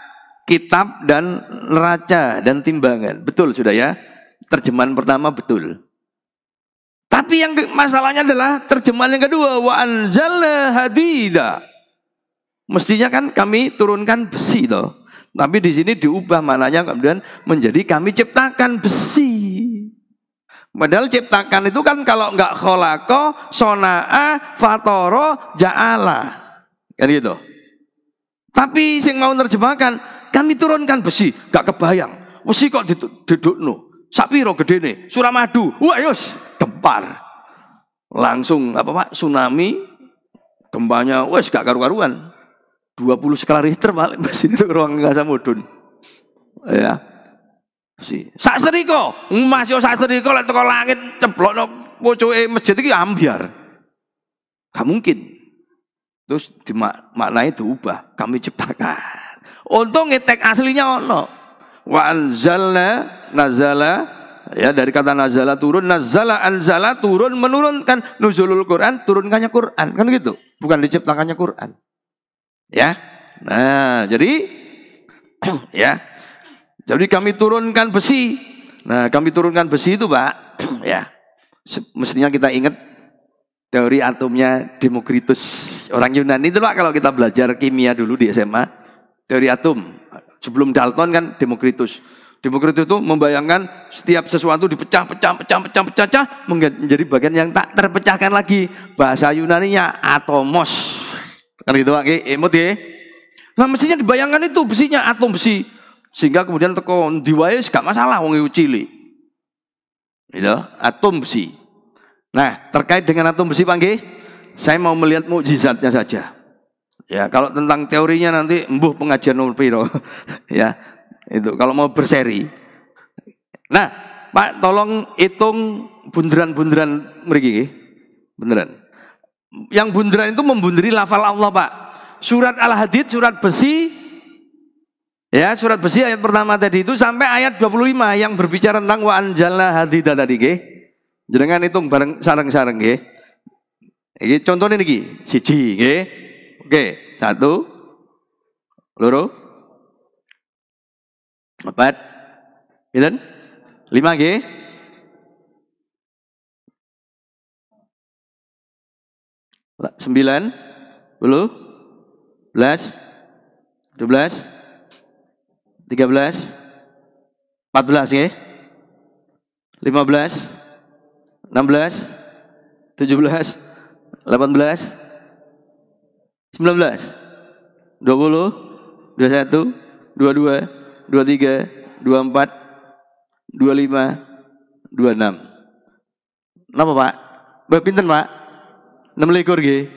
kitab dan neraca dan timbangan. Betul sudah ya? Terjemahan pertama betul. Tapi yang masalahnya adalah terjemahan yang kedua, wa anzalna hadida. Mestinya kan kami turunkan besi toh. Tapi di sini diubah maknanya kemudian menjadi kami ciptakan besi. Padahal ciptakan itu kan kalau enggak kholaqa, sona'a, fatoro, ja'ala. Kan gitu. Tapi sing mau nerjemahkan, kami turunkan besi, gak kebayang. Besi kok didudukno. Sapiro gedene, Suramadu. Wah, yos, gempar. Langsung apa Pak? Tsunami. Gempanya wes gak karu-karuan. 20 skala Richter balik besi itu ruang Ngasa Mudun. Ya. Besi. Sak seriko, Mas yo sak seriko lek teko langit ceblokno pucuke masjid iki ambyar. Gak mungkin. Terus maknanya diubah, kami ciptakan. Untung ngetek aslinya ono. Wa anzalna nazala, ya dari kata nazala turun, nazala anzala turun, menurunkan, nuzulul Quran turunkannya Quran, kan gitu. Bukan diciptakannya Quran. Ya. Nah, jadi ya. Jadi kami turunkan besi. Nah, kami turunkan besi itu, Pak. Ya. Mestinya kita ingat teori atomnya Demokritus, orang Yunani itu Pak, kalau kita belajar kimia dulu di SMA, teori atom. Sebelum Dalton kan Demokritus. Demokritus itu membayangkan setiap sesuatu dipecah menjadi bagian yang tak terpecahkan lagi. Bahasa Yunaninya atomos. Kan gitu Pak, emot ya. Nah mestinya dibayangkan itu besinya atom besi. Sehingga kemudian teko diwae gak masalah wong iku cilik. Gitu, atom besi. Nah, terkait dengan atom besi Pak nggih, saya mau melihat mukjizatnya saja. Ya, kalau tentang teorinya nanti embuh pengajian nomor piro. Ya, itu kalau mau berseri. Nah, Pak tolong hitung bunderan-bunderan mriki nggih. Beneran. Yang bunderan itu membunderi lafal Allah, Pak. Surat Al-Hadid, surat besi. Ya, surat besi ayat pertama tadi itu sampai ayat 25 yang berbicara tentang wa anjalna hadida tadi nggih. Jenengan hitung bareng sareng-sareng nggih. Iki contohnya niki, siji nggih. Oke, 1 loro 4 pinten? 5 nggih. 9 10 11 12 13 14 nggih. 15 16 17 18 19 20 21 22 23 24 25 26. Napa Pak? Mbah pinten Pak? 26 nggih.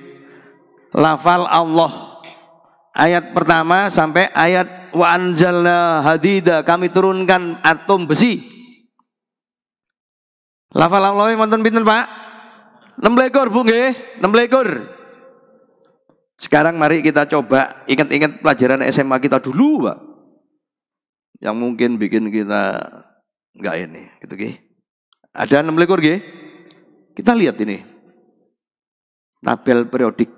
Lafal Allah ayat pertama sampai ayat wa anzalna hadida, kami turunkan atom besi. Lafal Allah wonten pinten Pak? 26 Bu nggih, 26. Sekarang mari kita coba ingat-ingat pelajaran SMA kita dulu Pak. Yang mungkin bikin kita enggak ini, gitu nggih. Ada 26 nggih. Kita lihat ini. Tabel periodik.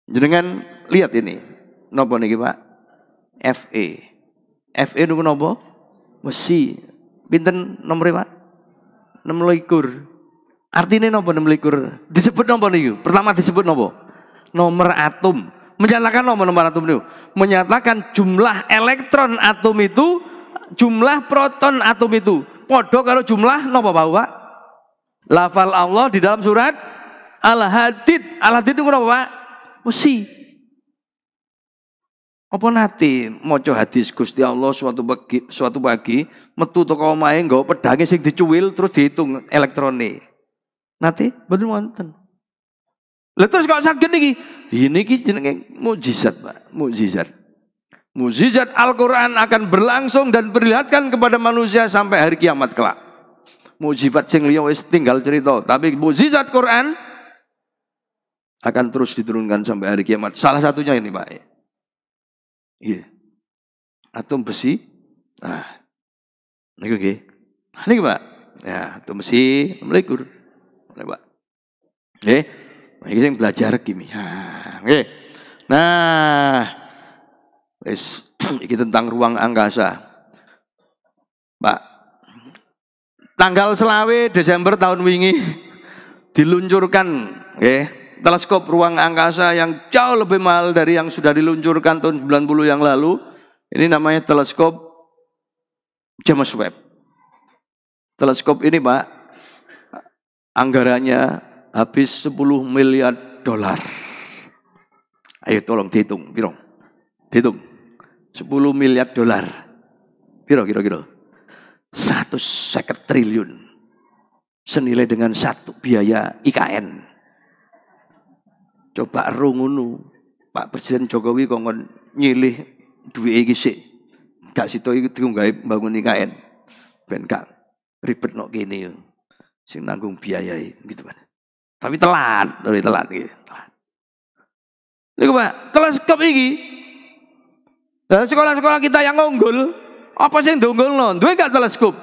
Jenengan lihat ini. Napa niki Pak? Fe. Fe niku napa? Besi. Pinten nomornya Pak? 26. Artinya napa 26? Disebut napa niku? Pertama disebut napa? Nomor atom. Menyatakan nomor atom niku. Menyatakan jumlah elektron atom itu, jumlah proton atom itu padha karo jumlah napa Pak? Lafal Allah di dalam surat Al-Hadid. Al-Hadid itu napa Pak? Besi. Apa nate maca hadis Gusti Allah suatu pagi metu teko omahe nggawa pedange sing dicuwil terus dihitung elektrone. Nate mboten wonten. Lah terus kok saged niki? Niki jenenge mukjizat, Pak. Mukjizat. Mukjizat Al-Qur'an akan berlangsung dan perlihatkan kepada manusia sampai hari kiamat kelak. Mukjizat sing liya wis tinggal cerita, tapi mukjizat Quran akan terus diturunkan sampai hari kiamat. Salah satunya ini, Pak. Iya. Atom besi. Nah. Niku nggih. Niki, Pak. Ya, atom besi 26. Pak. Nggih. Iki sing belajar kimia. Nggih. Nah, wis iki tentang ruang angkasa. Pak. Tanggal selawe Desember tahun wingi diluncurkan nggih, teleskop ruang angkasa yang jauh lebih mahal dari yang sudah diluncurkan tahun 90 yang lalu. Ini namanya teleskop James Webb. Teleskop ini, Pak, anggarannya habis 10 miliar dolar. Ayo tolong dihitung, piro? Dihitung. 10 miliar dolar. Piro kira-kira? 150 triliun. Senilai dengan satu biaya IKN. Coba rungunu Pak Presiden Jokowi kongkon nyilih duwe iki sik. Gak sito iki diunggahe bangun IKN. Ben gak ribet nok kene. Sing nanggung biayai gitu kan. Tapi telat gitu. Telat. Niku Pak, teleskop iki. Lah sekolah-sekolah kita yang unggul, apa sing diunggulno? Duwe gak teleskop?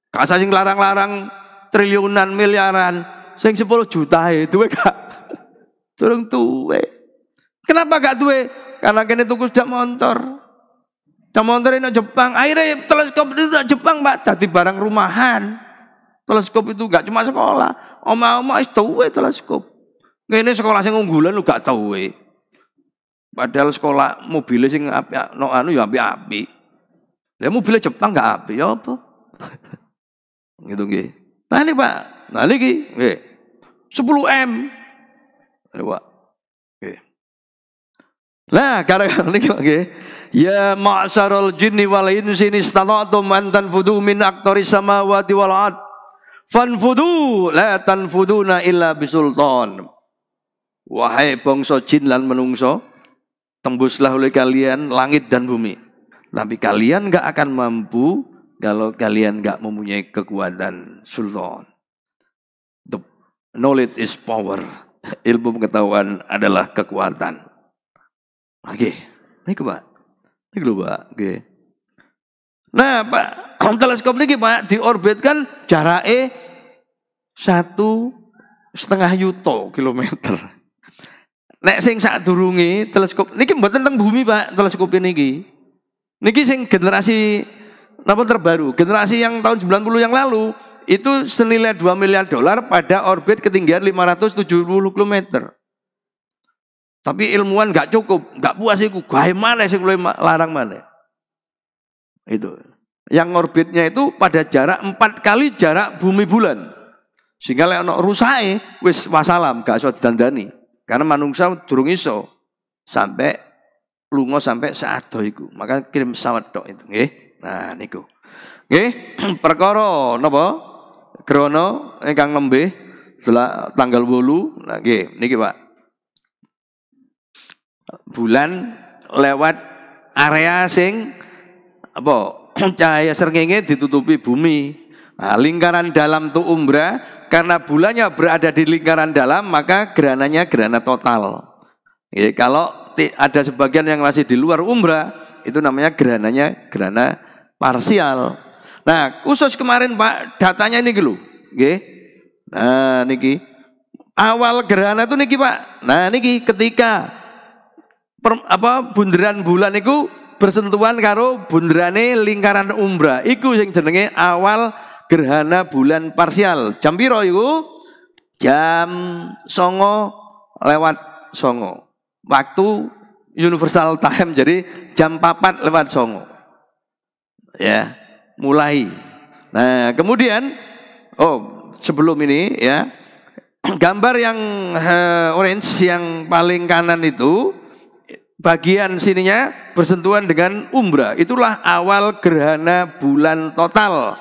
Kasa sing larang-larang triliunan miliaran, sing 10 juta duwe gak? Durung duwe. Kenapa gak duwe? Karena kene tuku sedak motor. Sedak motor ini Jepang. Akhirnya teleskop itu Jepang, Pak, jadi barang rumahan. Teleskop itu gak cuma sekolah. Oma-oma wis duwe teleskop. Ngene sekolah sing unggulan lu gak duwe. Padahal sekolah mobil sing apik no anu ya apik-apik. Lah mobil Jepang gak apik ya apa? Gitu nggih. Nah ini Pak, nah niki nggih. 10M. Ya Pak. Nggih. Nah, gara-gara niki nggih. Ya ma'syarul jinni wal insi istata'tum an tanfudu min aqtaris samawati wal ard. Fanfudu la tanfuduna illa bisultan. Wahai bangsa jin lan menungso, tembuslah oleh kalian langit dan bumi. Tapi kalian gak akan mampu kalau kalian gak mempunyai kekuatan sultan. The knowledge is power. Ilmu pengetahuan adalah kekuatan. Oke, ini Pak. Ini lho Pak. Oke. Nah Pak, teleskop ini Pak diorbitkan jaraknya 1,5 kilometer. Nek sing sadurunge teleskop niki mboten teng bumi, Pak, teleskop niki. Niki sing generasi napa terbaru, generasi yang tahun 90 yang lalu itu senilai $2 miliar pada orbit ketinggian 570 km. Tapi ilmuwan nggak cukup, nggak puas iku. Gawe mana sing luwih larang mana? Itu. Yang orbitnya itu pada jarak 4 kali jarak bumi bulan. Sehingga lek ana rusake wis wassalam, gak iso didandani. Karena manungsa durung iso sampai lunga sampai saado iku. Maka kirim pesawat tok itu, nggih. Nah niku. Nggih, perkara napa? Grana ingkang nembe tanggal 8. Nah nggih, niki Pak. Bulan lewat area sing apa? Cahaya srengenge ditutupi bumi. Nah, lingkaran dalam itu umbra. Karena bulannya berada di lingkaran dalam, maka gerananya gerhana total. Ya, kalau ada sebagian yang masih di luar umbra, itu namanya gerhananya gerhana parsial. Nah, khusus kemarin Pak, datanya ini dulu. Nah, niki awal gerhana itu niki Pak. Nah, niki ketika bunderan bulan itu bersentuhan karo bunderane lingkaran umbra. Iku yang jenenge awal gerhana bulan parsial. Jam piro iku? Jam 09:09. Waktu universal time, jadi jam 4:09. Ya, mulai. Nah, kemudian sebelum ini ya, gambar yang orange yang paling kanan itu bagian sininya bersentuhan dengan umbra. Itulah awal gerhana bulan total.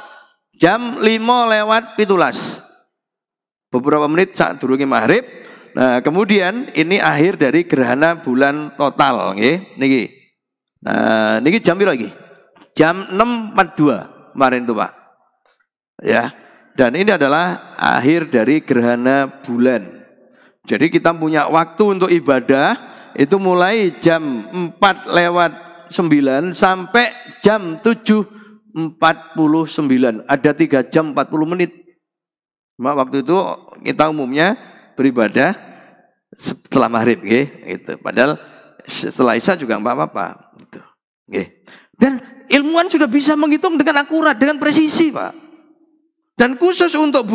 Jam 5:17. Beberapa menit saat durunge maghrib. Nah, kemudian ini akhir dari gerhana bulan total, nggih. Niki. Nah, niki jam piro iki? Jam 6:42 kemarin tuh, Pak. Ya. Dan ini adalah akhir dari gerhana bulan. Jadi kita punya waktu untuk ibadah itu mulai jam 4:09 sampai jam 7:49, ada 3 jam 40 menit. Cuma waktu itu kita umumnya beribadah setelah maghrib, gitu. Padahal setelah isya juga nggak apa-apa. Gitu. Dan ilmuwan sudah bisa menghitung dengan akurat, dengan presisi, Pak. Dan khusus untuk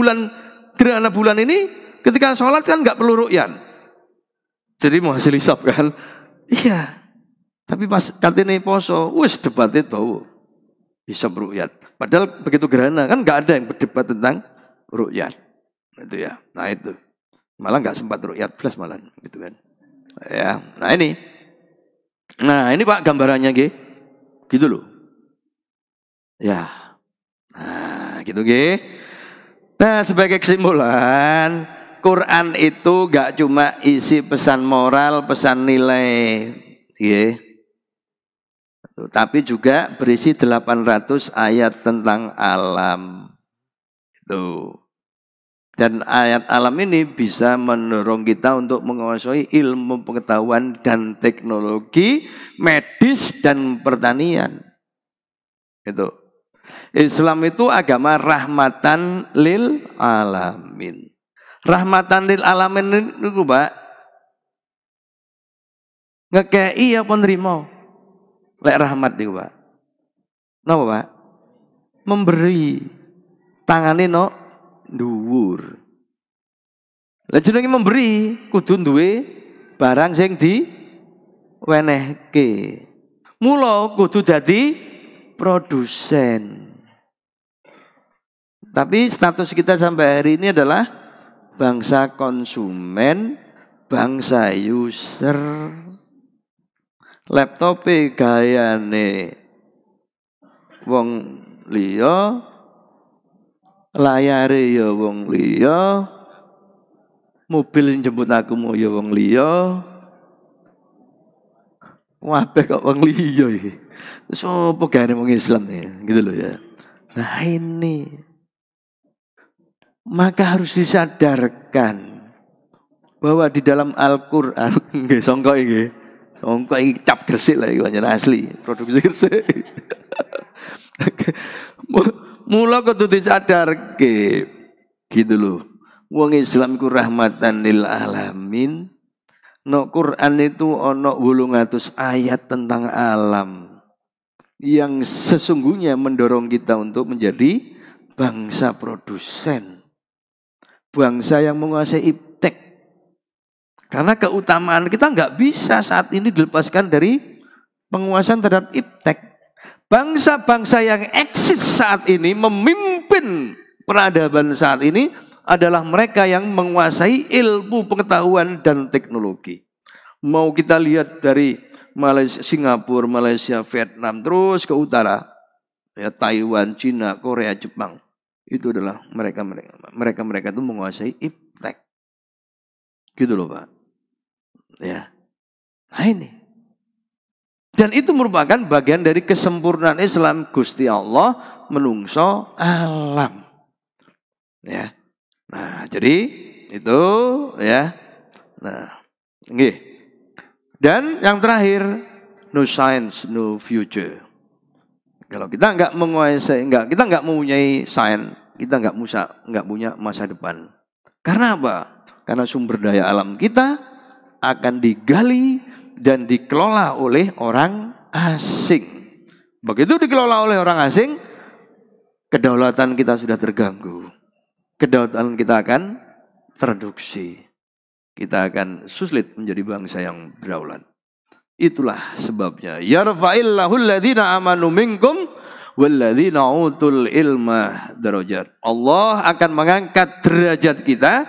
gerhana bulan ini, ketika sholat kan nggak perlu ru'yan. Jadi mau hasil hisab kan? Iya. Tapi pas katanya poso, wis debat itu. Bisa ru'yat. Padahal begitu gerhana kan nggak ada yang berdebat tentang ru'yat. Itu ya. Nah itu. Malah nggak sempat ru'yat plus malah gitu kan. Ya. Nah ini. Nah ini Pak gambarannya gitu loh. Ya. Nah gitu Nah sebagai kesimpulan, Quran itu nggak cuma isi pesan moral, pesan nilai, tapi juga berisi 800 ayat tentang alam. Itu. Dan ayat alam ini bisa mendorong kita untuk menguasai ilmu pengetahuan dan teknologi, medis dan pertanian. Itu. Islam itu agama rahmatan lil alamin. Rahmatan lil alamin itu, Pak. Ngekei apa nerima? Lek rahmat niku, Pak. Napa, Pak? Memberi. Tangane dhuwur. Lah jenenge memberi kudu duwe barang sing diwenehke. Mula kudu dadi produsen. Tapi status kita sampai hari ini adalah bangsa konsumen, bangsa user. Laptope gayane wong liya, layare ya wong liya, mobil jemput aku mau ya wong liya. Wabe kok wong liya iki. Sopo gayane wong Islam ya, gitu loh ya. Nah ini maka harus disadarkan bahwa di dalam Al-Qur'an nggih sangka iki kok iki cap gresik lah iki pancen asli, produksi gresik. Mula kudu disadarke. Gitu loh. Wong Islam iku rahmatan lil alamin. No Quran itu ono 800 ayat tentang alam yang sesungguhnya mendorong kita untuk menjadi bangsa produsen, bangsa yang menguasai iptek. Karena keutamaan kita nggak bisa saat ini dilepaskan dari penguasaan terhadap iptek. Bangsa-bangsa yang eksis saat ini, memimpin peradaban saat ini, adalah mereka yang menguasai ilmu, pengetahuan, dan teknologi. Mau kita lihat dari Malaysia, Singapura, Malaysia, Vietnam, terus ke utara, ya, Taiwan, Cina, Korea, Jepang. Itu adalah mereka itu menguasai iptek. Gitu loh Pak. Ya. Nah ini. Dan itu merupakan bagian dari kesempurnaan Islam. Gusti Allah menungso alam. Ya. Nah, jadi itu ya. Nah, nggih. Dan yang terakhir, no science, no future. Kalau kita nggak menguasai, kita nggak mempunyai sains, kita nggak punya masa depan. Karena apa? Karena sumber daya alam kita akan digali dan dikelola oleh orang asing. Begitu dikelola oleh orang asing, kedaulatan kita sudah terganggu. Kedaulatan kita akan tereduksi. Kita akan sulit menjadi bangsa yang berdaulat. Itulah sebabnya. Yarfa'illahu alladhina amanu minkum walladzina utul ilma darajat. Allah akan mengangkat derajat kita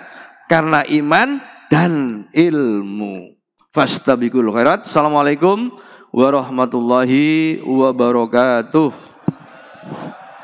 karena iman dan ilmu. Fastabiqul khairat. Assalamualaikum warahmatullahi wabarakatuh.